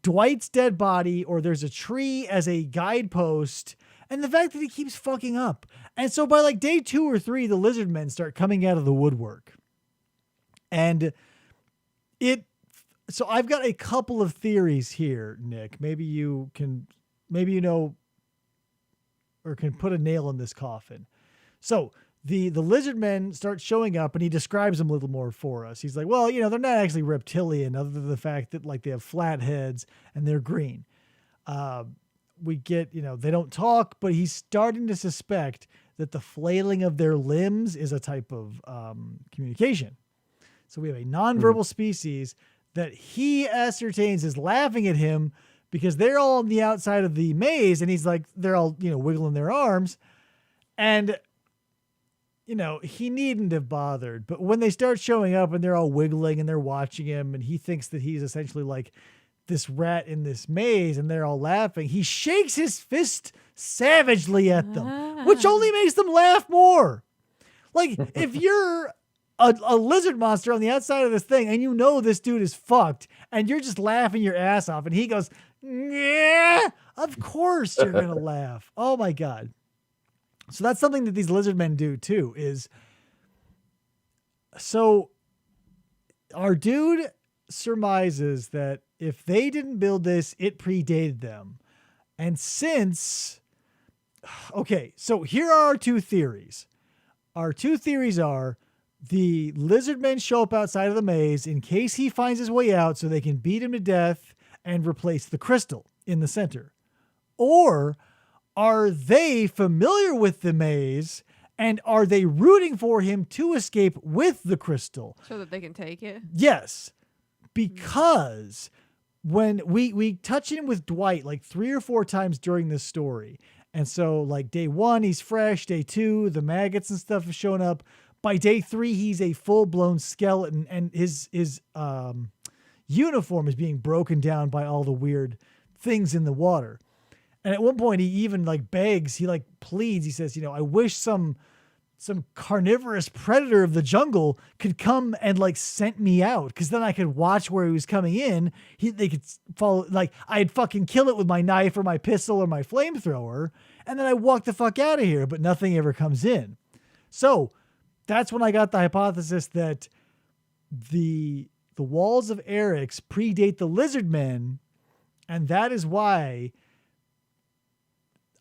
Dwight's dead body or there's a tree as a guidepost, and the fact that he keeps fucking up. And so by like day 2 or 3, the lizard men start coming out of the woodwork. And so I've got a couple of theories here, Nick. Maybe you know, or can put a nail in this coffin. So the lizard men start showing up, and he describes them a little more for us. He's like, well, they're not actually reptilian, other than the fact that like they have flat heads and they're green. We get, they don't talk, but he's starting to suspect that the flailing of their limbs is a type of communication. So we have a nonverbal species that he ascertains is laughing at him because they're all on the outside of the maze, and he's like, they're all, wiggling their arms. And, he needn't have bothered. But when they start showing up and they're all wiggling and they're watching him, and he thinks that he's essentially like this rat in this maze, and they're all laughing, he shakes his fist savagely at them, which only makes them laugh more. Like, if you're a lizard monster on the outside of this thing and this dude is fucked and you're just laughing your ass off and he goes, yeah, of course you're going to laugh. Oh my God. So that's something that these lizard men do too, so our dude surmises that if they didn't build this, it predated them. And so here are our 2 theories. Our 2 theories are the lizard men show up outside of the maze in case he finds his way out so they can beat him to death and replace the crystal in the center. Or are they familiar with the maze and are they rooting for him to escape with the crystal? So that they can take it? Yes. Because when we touch in with Dwight like 3 or 4 times during this story, And so like day 1, he's fresh. Day 2, the maggots and stuff have shown up. By day 3, he's a full-blown skeleton, and his uniform is being broken down by all the weird things in the water. And at one point, he even like begs, he like pleads. He says, I wish some carnivorous predator of the jungle could come and like scent me out, because then I could watch where he was coming in. They could follow, like I'd fucking kill it with my knife or my pistol or my flamethrower, and then I walk the fuck out of here, but nothing ever comes in. So that's when I got the hypothesis that the walls of Eryx predate the lizard men, and that is why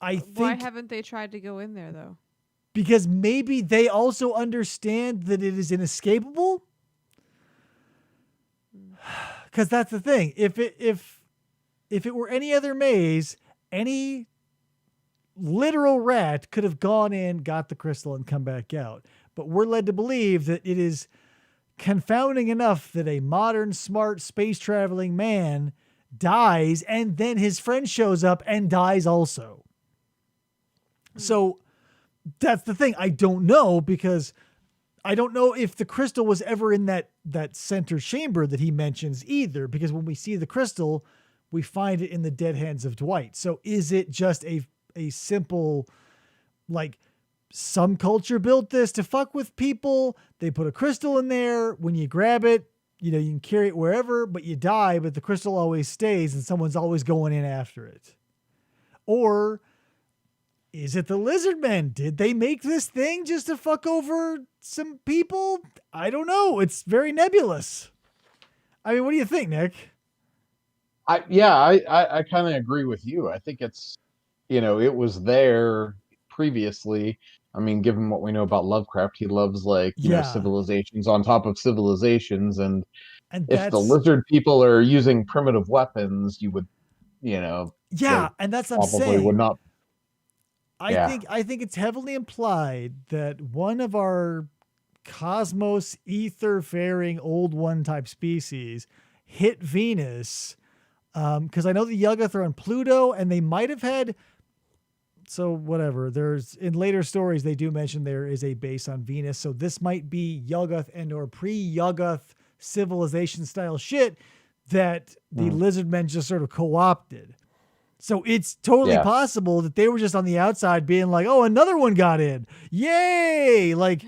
I think... Why haven't they tried to go in there, though? Because maybe they also understand that it is inescapable. Because that's the thing. If it were any other maze, any literal rat could have gone in, got the crystal, and come back out. But we're led to believe that it is confounding enough that a modern, smart, space-traveling man dies, and then his friend shows up and dies also. So that's the thing. I don't know, because I don't know if the crystal was ever in that center chamber that he mentions either, because when we see the crystal, we find it in the dead hands of Dwight. So is it just a simple, like, some culture built this to fuck with people? They put a crystal in there. When you grab it, you can carry it wherever, but you die, but the crystal always stays and someone's always going in after it. Or is it the lizard men? Did they make this thing just to fuck over some people? I don't know. It's very nebulous. I mean, what do you think, Nick? I kind of agree with you. I think it's, it was there previously. I mean, given what we know about Lovecraft, he loves civilizations on top of civilizations, and if the lizard people are using primitive weapons, you would, and that's what I'm probably saying. Would not. I think it's heavily implied that one of our cosmos ether-faring old one type species hit Venus, because I know the Yuggoth are on Pluto, and they might have had. So whatever, there's in later stories, they do mention there is a base on Venus. So this might be Yuggoth and or pre-Yuggoth civilization style shit that the lizard men just sort of co-opted. So it's totally possible that they were just on the outside being like, oh, another one got in. Yay. Like,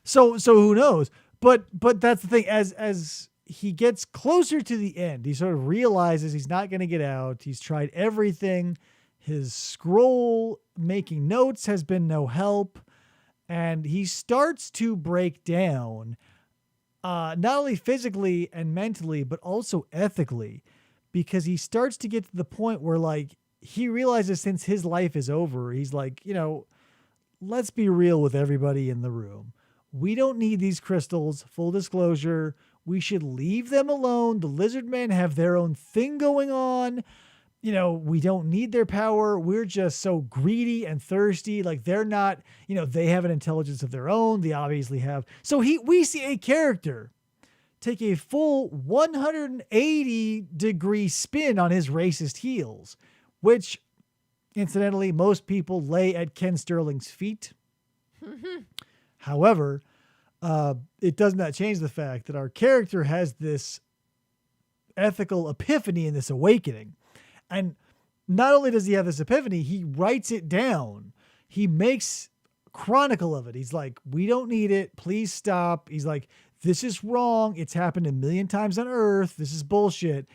so who knows? But that's the thing. As he gets closer to the end, he sort of realizes he's not going to get out. He's tried everything. His scroll making notes has been no help, and he starts to break down, not only physically and mentally, but also ethically, because he starts to get to the point where, like, he realizes since his life is over, he's like, let's be real with everybody in the room. We don't need these crystals. Full disclosure, we should leave them alone. The lizard men have their own thing going on. We don't need their power. We're just so greedy and thirsty. Like, they're not, they have an intelligence of their own. They obviously have. So we see a character take a full 180-degree spin on his racist heels, which, incidentally, most people lay at Ken Sterling's feet. However, it does not change the fact that our character has this ethical epiphany and this awakening. And not only does he have this epiphany, he writes it down. He makes chronicle of it. He's like, we don't need it. Please stop. He's like, this is wrong. It's happened a million times on Earth. This is bullshit.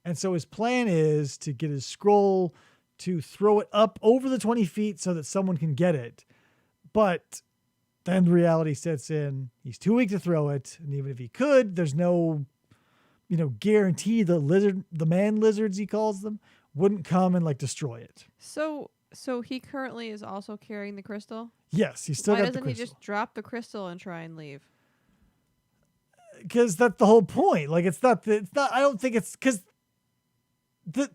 And so his plan is to get his scroll, to throw it up over the 20 feet so that someone can get it. But then reality sets in. He's too weak to throw it. And even if he could, there's no, guarantee the man lizards, he calls them, wouldn't come and destroy it. So he currently is also carrying the crystal? Yes, he's still got the crystal. Why doesn't he just drop the crystal and try and leave? Because that's the whole point. I don't think it's because the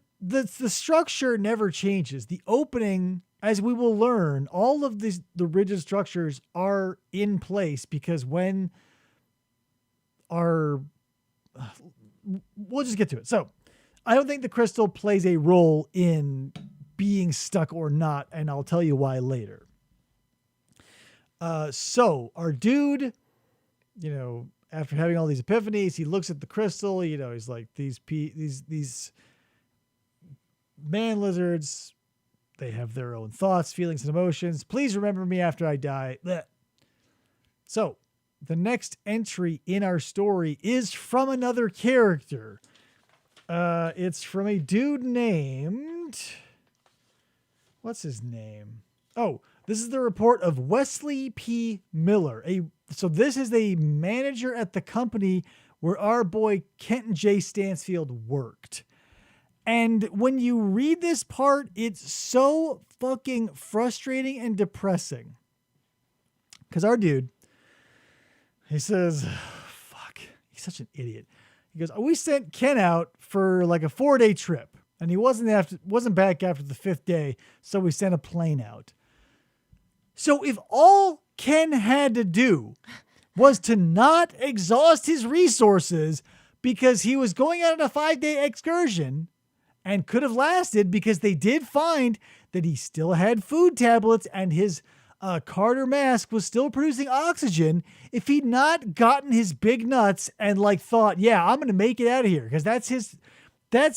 structure never changes. The opening, as we will learn, all of the rigid structures are in place because when we'll just get to it. So I don't think the crystal plays a role in being stuck or not, and I'll tell you why later. So our dude, after having all these epiphanies, he looks at the crystal. He's like, these man lizards, they have their own thoughts, feelings, and emotions. Please remember me after I die. Blech. So the next entry in our story is from another character. It's from a dude named... What's his name? Oh, this is the report of Wesley P. Miller. So this is a manager at the company where our boy Kenton J. Stansfield worked. And when you read this part, it's so fucking frustrating and depressing. Because our dude, he says, fuck, he's such an idiot. He goes, we sent Ken out for like a 4-day trip. And he wasn't back after the 5th day, so we sent a plane out. So if all Ken had to do was to not exhaust his resources because he was going out on a 5-day excursion and could have lasted because they did find that he still had food tablets and his Carter mask was still producing oxygen, if he'd not gotten his big nuts and thought, yeah, I'm going to make it out of here, because that's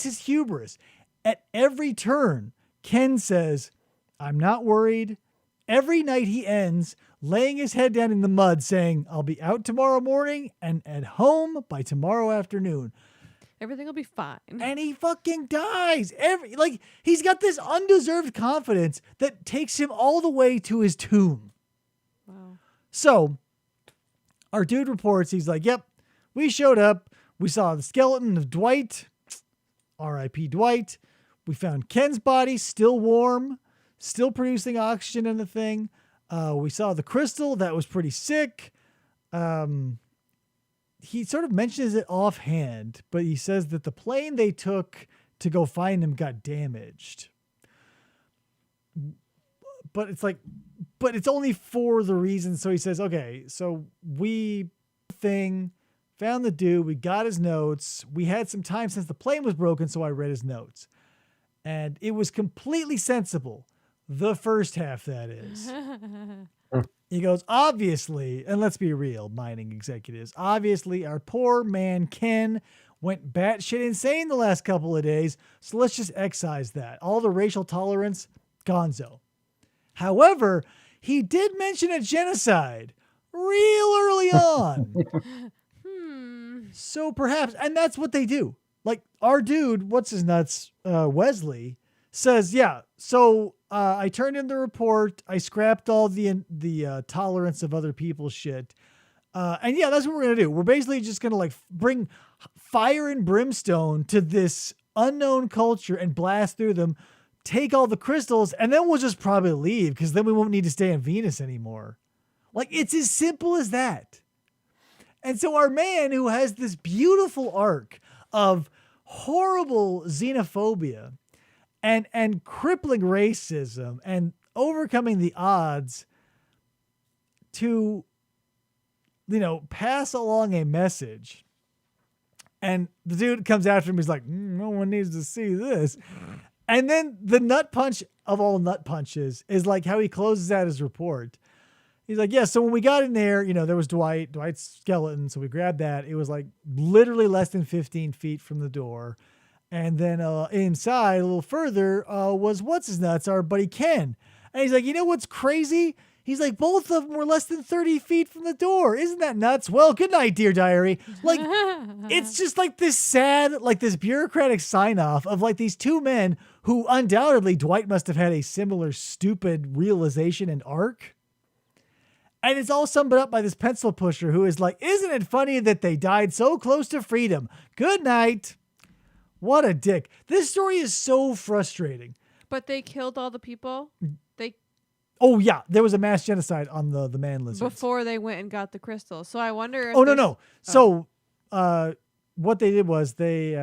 his hubris. At every turn, Ken says, I'm not worried. Every night he ends laying his head down in the mud saying, I'll be out tomorrow morning and at home by tomorrow afternoon. Everything will be fine. And he fucking dies. He's got this undeserved confidence that takes him all the way to his tomb. Wow. So our dude reports, he's like, yep, we showed up. We saw the skeleton of Dwight. R.I.P. Dwight. We found Ken's body still warm, still producing oxygen in the thing. We saw the crystal. That was pretty sick. He sort of mentions it offhand, but he says that the plane they took to go find him got damaged. But it's only for the reason. So he says, okay, so we found the dude. We got his notes. We had some time since the plane was broken, so I read his notes. And it was completely sensible. The first half, that is. He goes, obviously, and let's be real, mining executives, obviously our poor man Ken went batshit insane the last couple of days, so let's just excise that. All the racial tolerance, gonzo. However, he did mention a genocide real early on. So perhaps, and that's what they do. Our dude, what's his nuts, Wesley, says, yeah, so I turned in the report. I scrapped all the tolerance of other people's shit. And yeah, that's what we're going to do. We're basically just going to bring fire and brimstone to this unknown culture and blast through them, take all the crystals, and then we'll just probably leave because then we won't need to stay on Venus anymore. It's as simple as that. And so our man, who has this beautiful arc of horrible xenophobia and crippling racism and overcoming the odds to, pass along a message. And the dude comes after him. He's like, no one needs to see this. And then the nut punch of all nut punches is how he closes out his report. He's like, yeah, so when we got in there, there was Dwight's skeleton. So we grabbed that. It was literally less than 15 feet from the door. And then inside a little further was what's-his-nuts, our buddy Ken. And he's like, you know what's crazy? He's like, both of them were less than 30 feet from the door. Isn't that nuts? Well, good night, dear diary. It's just this sad, this bureaucratic sign-off of these two men who undoubtedly Dwight must have had a similar stupid realization and arc. And it's all summed up by this pencil pusher who is like, isn't it funny that they died so close to freedom? Good night. What a dick. This story is so frustrating. But they killed all the people? Oh, yeah. There was a mass genocide on the man lizards. Before they went and got the crystal. So I wonder if... Oh, no. So what they did was they...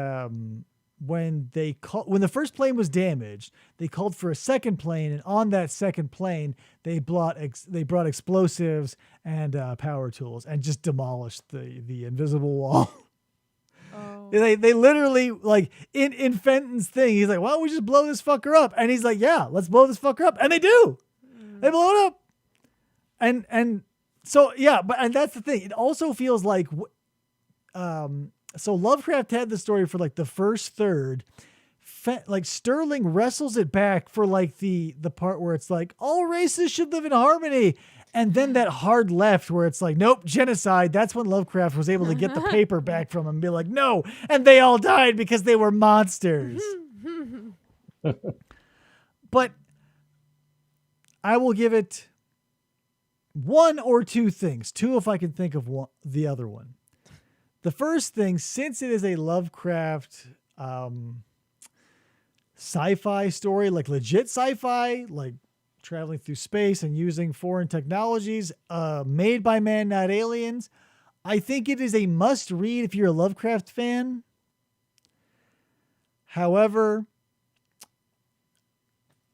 when the first plane was damaged, they called for a second plane, and on that second plane, they brought explosives and power tools and just demolished the invisible wall. Oh. They literally, like, in Fenton's thing, he's like, why don't we just blow this fucker up? And he's like, yeah, let's blow this fucker up. And they do. They blow it up. And so, yeah, and that's the thing. It also feels like, so Lovecraft had the story for, like, the first third. Like, Sterling wrestles it back for, like, the part where it's like, all races should live in harmony. And then that hard left where it's like, nope, genocide. That's when Lovecraft was able to get the paper back from him and be like, no. And they all died because they were monsters. But I will give it one or two things. Two if I can think of the other one. The first thing, since it is a Lovecraft sci-fi story, like legit sci-fi, like traveling through space and using foreign technologies, made by man, not aliens. I think it is a must read if you're a Lovecraft fan. However,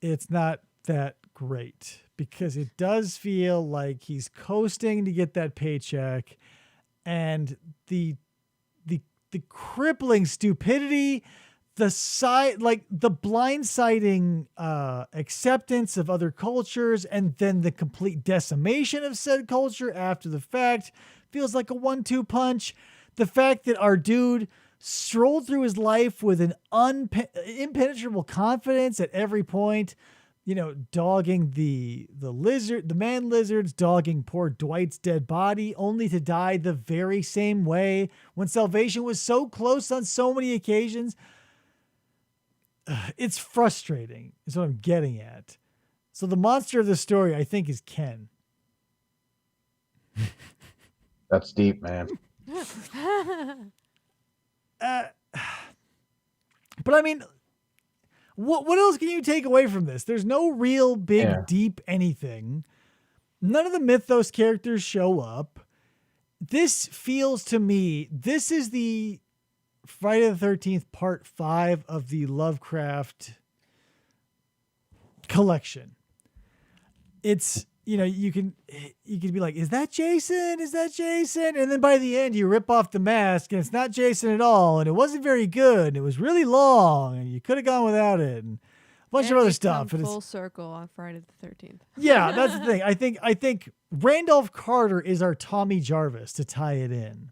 it's not that great because it does feel like he's coasting to get that paycheck, and the crippling stupidity, the blindsiding acceptance of other cultures, and then the complete decimation of said culture after the fact feels like a 1-2 punch. The fact that our dude strolled through his life with an impenetrable confidence at every point, dogging the man lizards, dogging poor Dwight's dead body, only to die the very same way when salvation was so close on so many occasions. It's frustrating, is what I'm getting at. So the monster of the story, I think, is Ken. That's deep, man. But I mean, what else can you take away from this? There's no real big, deep anything. None of the Mythos characters show up. This feels to me, this is the Friday the 13th part 5 of the Lovecraft collection. It's, you can be like, is that Jason? Is that Jason? And then by the end you rip off the mask and it's not Jason at all. And it wasn't very good. It was really long and you could have gone without it. And a bunch of other stuff. And full circle on Friday the 13th. Yeah, that's the thing. I think Randolph Carter is our Tommy Jarvis to tie it in.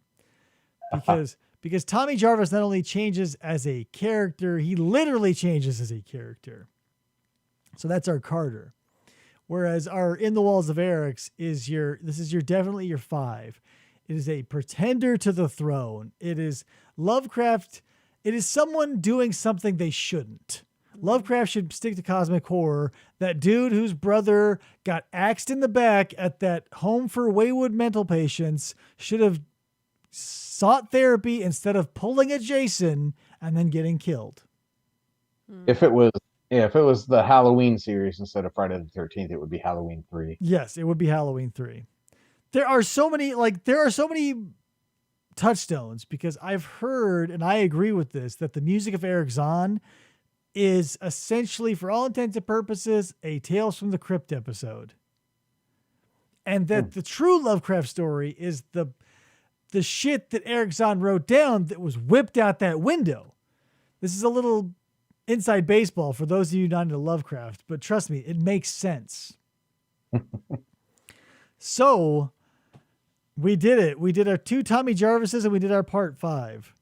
Because Tommy Jarvis not only changes as a character, he literally changes as a character. So that's our Carter. Whereas our In the Walls of Eric's is definitely your 5. It is a pretender to the throne. It is Lovecraft. It is someone doing something they shouldn't. Lovecraft should stick to cosmic horror. That dude whose brother got axed in the back at that home for wayward mental patients should have sought therapy instead of pulling a Jason and then getting killed. If it was the Halloween series instead of Friday the 13th, it would be Halloween 3. Yes, it would be Halloween 3. There are so many touchstones because I've heard, and I agree with this, that the music of Eric Zahn is essentially, for all intents and purposes, a Tales from the Crypt episode. And that the true Lovecraft story is the shit that Eric Zahn wrote down that was whipped out that window. This is a little inside baseball for those of you not into Lovecraft, but trust me, it makes sense. So we did it. We did our 2 Tommy Jarvises and we did our part 5.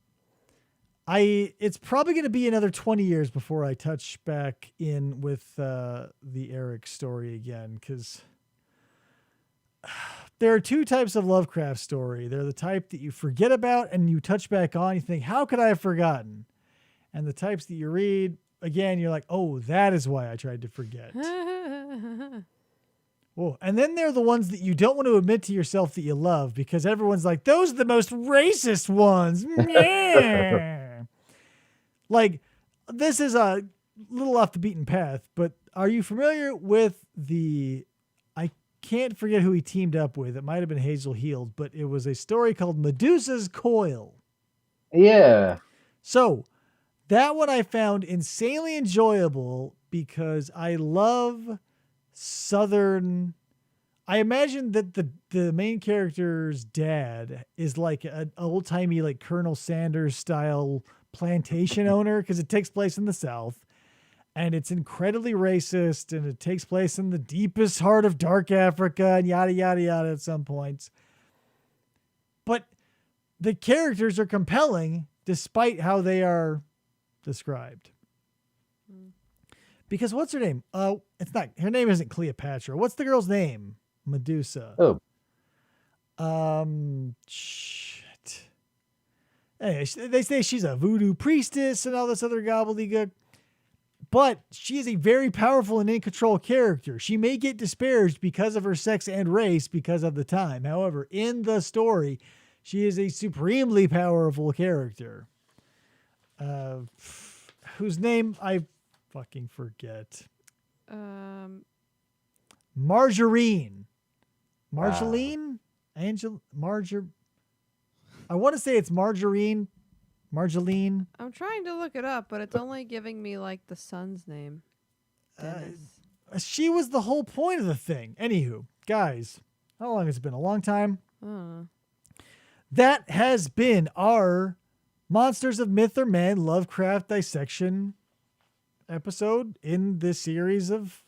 It's probably going to be another 20 years before I touch back in with the Eric story again, because there are 2 types of Lovecraft story. They're the type that you forget about and you touch back on. You think, how could I have forgotten? And the types that you read, again, you're like, oh, that is why I tried to forget. Oh, and then there are the ones that you don't want to admit to yourself that you love because everyone's like, those are the most racist ones. Like, this is a little off the beaten path, but are you familiar with I can't forget who he teamed up with. It might have been Hazel Heald, but it was a story called Medusa's Coil. Yeah. So that one I found insanely enjoyable because I love Southern I imagine that the main character's dad is like an old timey like Colonel Sanders style plantation owner because it takes place in the South, and it's incredibly racist, and it takes place in the deepest heart of dark Africa, and yada yada yada at some points. But the characters are compelling despite how they are described. Because what's her name? It's not, her name isn't Cleopatra. What's the girl's name? Medusa. Oh, Shit. Anyway, they say she's a voodoo priestess and all this other gobbledygook. But she is a very powerful and in control character. She may get disparaged because of her sex and race because of the time. However, in the story, she is a supremely powerful character. Whose name I fucking forget. Margarine. Marceline? I want to say it's Margarine. Marceline. I'm trying to look it up, but it's only giving me like the son's name. Dennis. She was the whole point of the thing. Anywho, guys, how long has it been? A long time? That has been our Monsters of Myth or Man Lovecraft dissection episode in this series of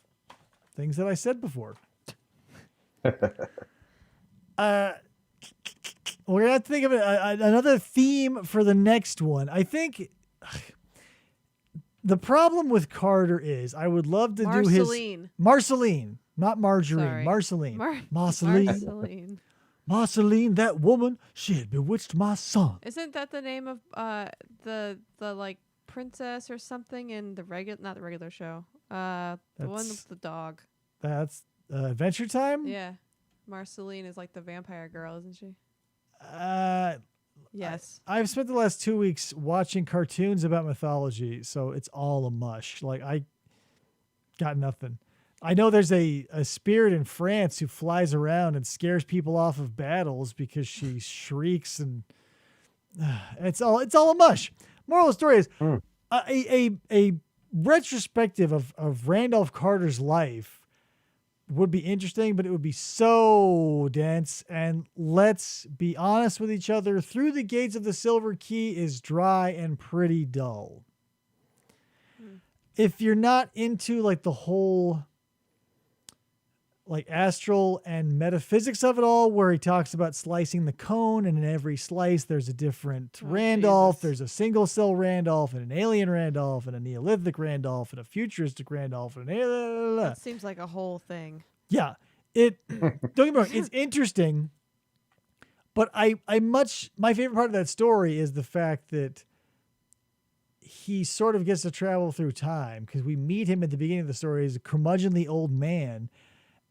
things that I said before. We're going to have to think of another theme for the next one. I think the problem with Carter is I would love to do his... Marceline. Not Margarine. Sorry. Marceline. Marceline. Marceline, that woman, she had bewitched my son. Isn't that the name of the like princess or something in the not the regular show? The one with the dog. That's Adventure Time? Yeah. Marceline is like the vampire girl, isn't she? Yes. I've spent the last 2 weeks watching cartoons about mythology, so it's all a mush. Like, I got nothing. I know there's a spirit in France who flies around and scares people off of battles because she shrieks, and it's all a mush. Moral of the story is a retrospective of Randolph Carter's life would be interesting, but it would be so dense. And let's be honest with each other, Through the Gates of the Silver Key is dry and pretty dull. If you're not into like the whole like astral and metaphysics of it all, where he talks about slicing the cone, and in every slice there's a different Randolph. Jesus. There's a single cell Randolph, and an alien Randolph, and a Neolithic Randolph, and a futuristic Randolph, and that seems like a whole thing. Yeah, don't get me wrong, it's interesting, but my favorite part of that story is the fact that he sort of gets to travel through time, because we meet him at the beginning of the story as a curmudgeonly old man.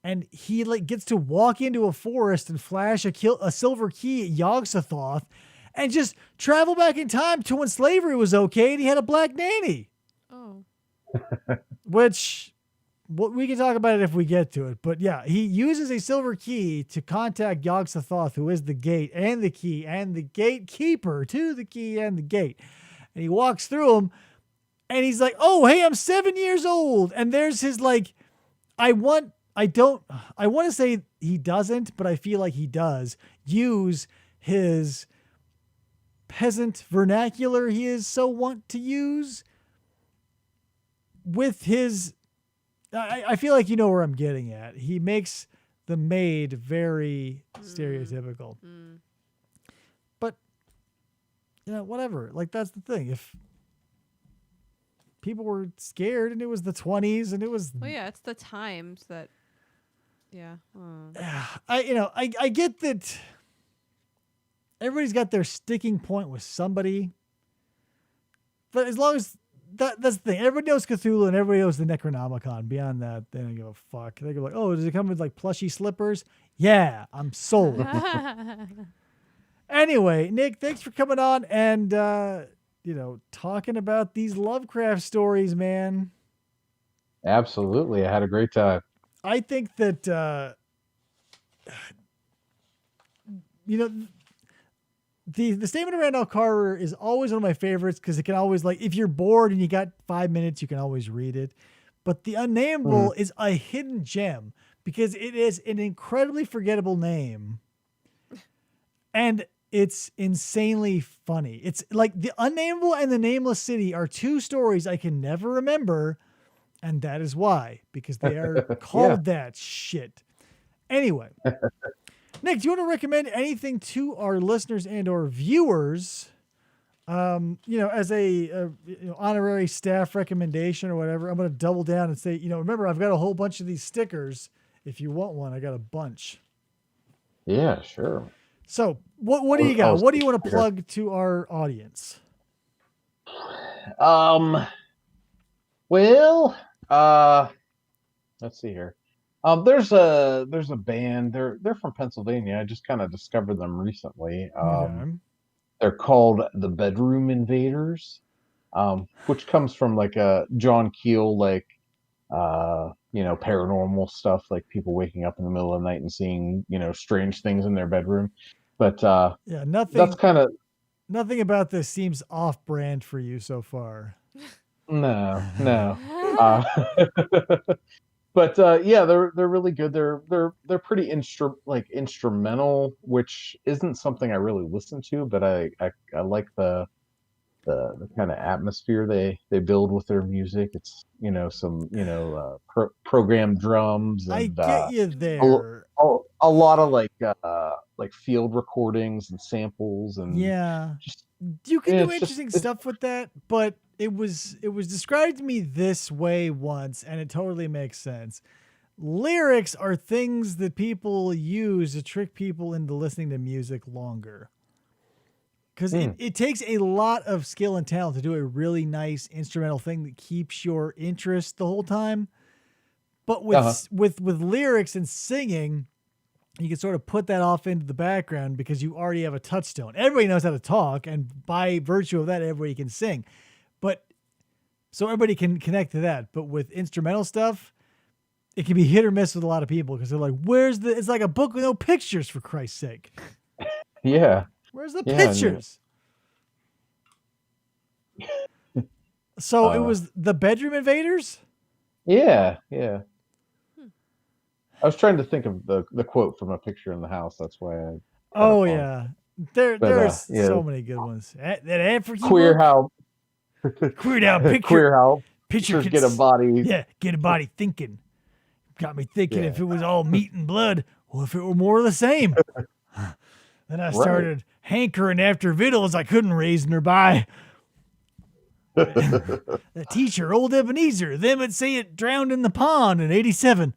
And he like gets to walk into a forest and flash a silver key at Yog-Sothoth and just travel back in time to when slavery was okay and he had a black nanny. Oh. Which, we can talk about it if we get to it. But yeah, he uses a silver key to contact Yog-Sothoth, who is the gate and the key and the gatekeeper to the key and the gate. And he walks through them and he's like, oh, hey, I'm 7 years old. And there's his like, I want to say he doesn't, but I feel like he does use his peasant vernacular he is so wont to use with his, I feel like you know where I'm getting at. He makes the maid very stereotypical. But, whatever. Like, that's the thing. If people were scared and it was the 20s and it was... Well, yeah, it's the times that... Yeah. I get that everybody's got their sticking point with somebody, but as long as that's the thing, everybody knows Cthulhu and everybody knows the Necronomicon. Beyond that, they don't give a fuck. They go like, oh, does it come with like plushy slippers? Yeah, I'm sold. Anyway, Nick, thanks for coming on and talking about these Lovecraft stories, man. Absolutely, I had a great time. I think that, the Statement of Randolph Carter is always one of my favorites because it can always, like, if you're bored and you got 5 minutes, you can always read it. But The Unnamable is a hidden gem because it is an incredibly forgettable name. And it's insanely funny. It's like the Unnameable and the Nameless City are two stories I can never remember. And that is why, because they are called that shit. Anyway, Nick, do you want to recommend anything to our listeners and or viewers? As a honorary staff recommendation or whatever, I'm going to double down and say, remember, I've got a whole bunch of these stickers. If you want one, I got a bunch. Yeah, sure. So what do you got? What do you want to plug to our audience? Well, let's see here. There's a band. They're from Pennsylvania. I just kind of discovered them recently. Okay. They're called the Bedroom Invaders, which comes from like a John Keel, paranormal stuff, like people waking up in the middle of the night and seeing, strange things in their bedroom. But nothing. That's kind of nothing about this seems off-brand for you so far. No. But they're really good. They're pretty instrumental, which isn't something I really listen to, but I like the kind of atmosphere they build with their music. It's some programmed drums. And, I get you there. A lot of like field recordings and samples and you can do interesting stuff with that, but it was described to me this way once, and it totally makes sense. Lyrics are things that people use to trick people into listening to music longer. Because it takes a lot of skill and talent to do a really nice instrumental thing that keeps your interest the whole time. But with lyrics and singing, you can sort of put that off into the background because you already have a touchstone. Everybody knows how to talk, and by virtue of that, everybody can sing. But so everybody can connect to that. But with instrumental stuff, it can be hit or miss with a lot of people because they're like, it's like a book with no pictures, for Christ's sake. Yeah. Where's the pictures? So it was the Bedroom Invaders? Yeah. I was trying to think of the quote from A Picture in the House. That's why I. Oh, yeah. There's so many good ones. That ad for Queer how. Queer how picture. Queer how pictures get a body. Yeah, get a body thinking. Got me thinking if it was all meat and blood, or if it were more of the same. Then I started hankering after victuals I couldn't raise nearby. The teacher, old Ebenezer, them would say it drowned in the pond in 87.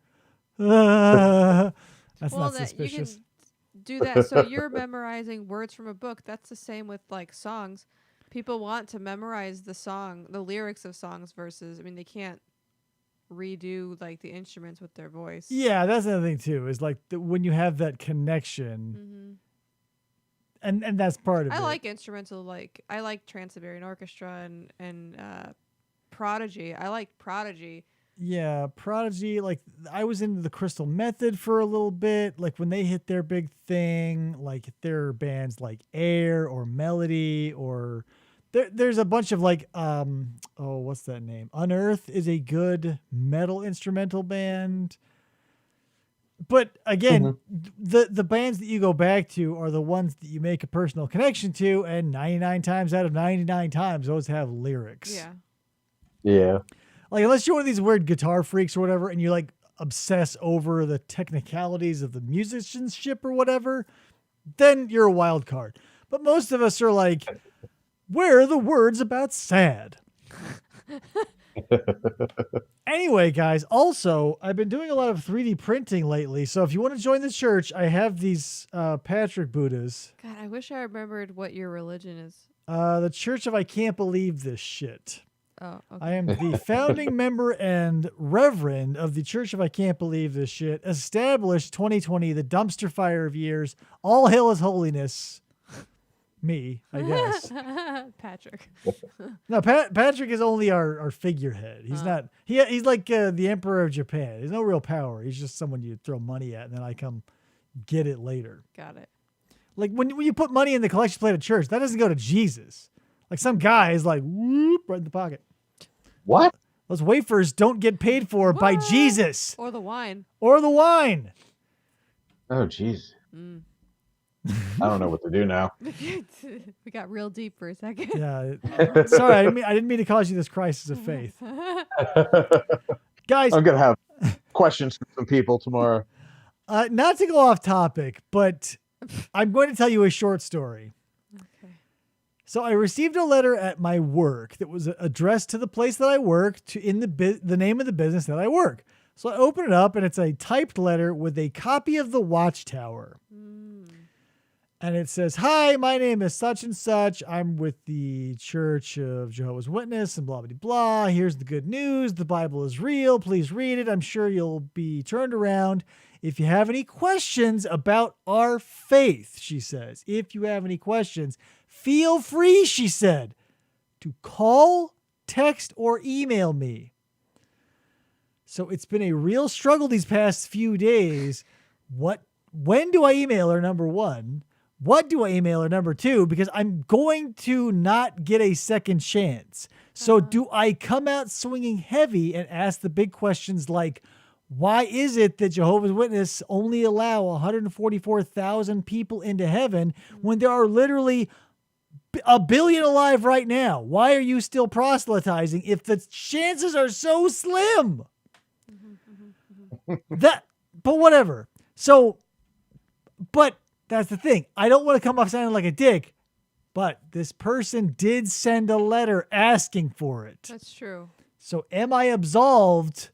That's not suspicious. You can do that. So you're memorizing words from a book. That's the same with like songs. People want to memorize the lyrics of songs versus, they can't redo like the instruments with their voice. Yeah, that's another thing too, is like when you have that connection. And that's part of it. I like instrumental, I like Trans-Siberian Orchestra and Prodigy. I like Prodigy. Yeah, Prodigy, like I was into the Crystal Method for a little bit. Like when they hit their big thing, like there are bands like Air or Melody or there's a bunch of like what's that name? Unearth is a good metal instrumental band. But again, the bands that you go back to are the ones that you make a personal connection to, and 99 times out of 99 times, those have lyrics. Yeah. Yeah. Like, unless you're one of these weird guitar freaks or whatever, and you like obsess over the technicalities of the musicianship or whatever, then you're a wild card. But most of us are like, where are the words about sad? Anyway, guys, also, I've been doing a lot of 3D printing lately. So if you want to join the church, I have these Patrick Buddhas. God, I wish I remembered what your religion is. The Church of I Can't Believe This Shit. Oh, okay. I am the founding member and reverend of the Church of I Can't Believe This Shit, established 2020, the dumpster fire of years. All hail his holiness. Me, I guess. Patrick. No, Patrick is only our figurehead. He's not. He's like the Emperor of Japan. There's no real power. He's just someone you throw money at, and then I come get it later. Got it. Like when you put money in the collection plate of church, that doesn't go to Jesus. Like some guy is like whoop right in the pocket. What? Those wafers don't get paid for by What? Jesus Or the wine. or the wine. Oh, jeez. Mm. I don't know what to do now. We got real deep for a second. Yeah. Sorry, I didn't mean to cause you this crisis of faith. Guys, I'm gonna have questions from some people tomorrow. not to go off topic, but I'm going to tell you a short story. Okay. So I received a letter at my work that was addressed to the place that I work, in the name of the business that I work. So I open it up, and it's a typed letter with a copy of the Watchtower. And it says, "Hi, my name is such and such. I'm with the Church of Jehovah's Witness and blah, blah, blah. Here's the good news. The Bible is real. Please read it. I'm sure you'll be turned around. If you have any questions about our faith," she says, "if you have any questions, feel free," she said, "to call, text, or email me." So it's been a real struggle these past few days. When do I email her, number one? What do I email her, number two? Because I'm going to not get a second chance. So do I come out swinging heavy and ask the big questions like, why is it that Jehovah's Witnesses only allow 144,000 people into heaven when there are literally a billion alive right now? Why are you still proselytizing if the chances are so slim? But whatever. So, but that's the thing. I don't want to come off sounding like a dick, but this person did send a letter asking for it. That's true. So am I absolved?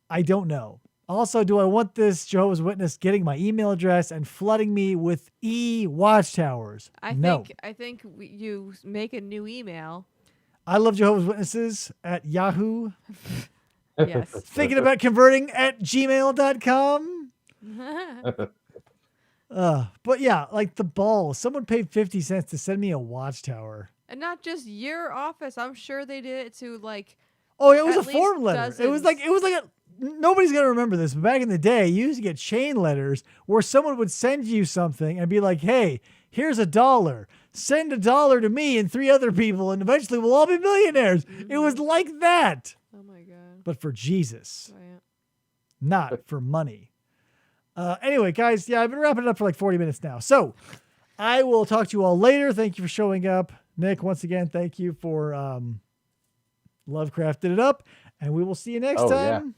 I don't know. Also, do I want this Jehovah's Witness getting my email address and flooding me with watchtowers? No. I think you make a new email. I love Jehovah's Witnesses at Yahoo. Yes. Thinking about converting at gmail.com. But yeah, like the balls. Someone paid 50 cents to send me a watchtower. And not just your office. I'm sure they did it to like. Oh, it was at a form least letter. It was like nobody's gonna remember this, but back in the day, you used to get chain letters where someone would send you something and be like, "Hey, here's $1. Send $1 to me and 3 other people, and eventually we'll all be millionaires." Mm-hmm. It was like that. Oh my god. But for Jesus, Right. not for money. Anyway, guys, yeah, I've been wrapping it up for like 40 minutes now. So I will talk to you all later. Thank you for showing up. Nick, once again, thank you for Lovecraft did it up. And we will see you next time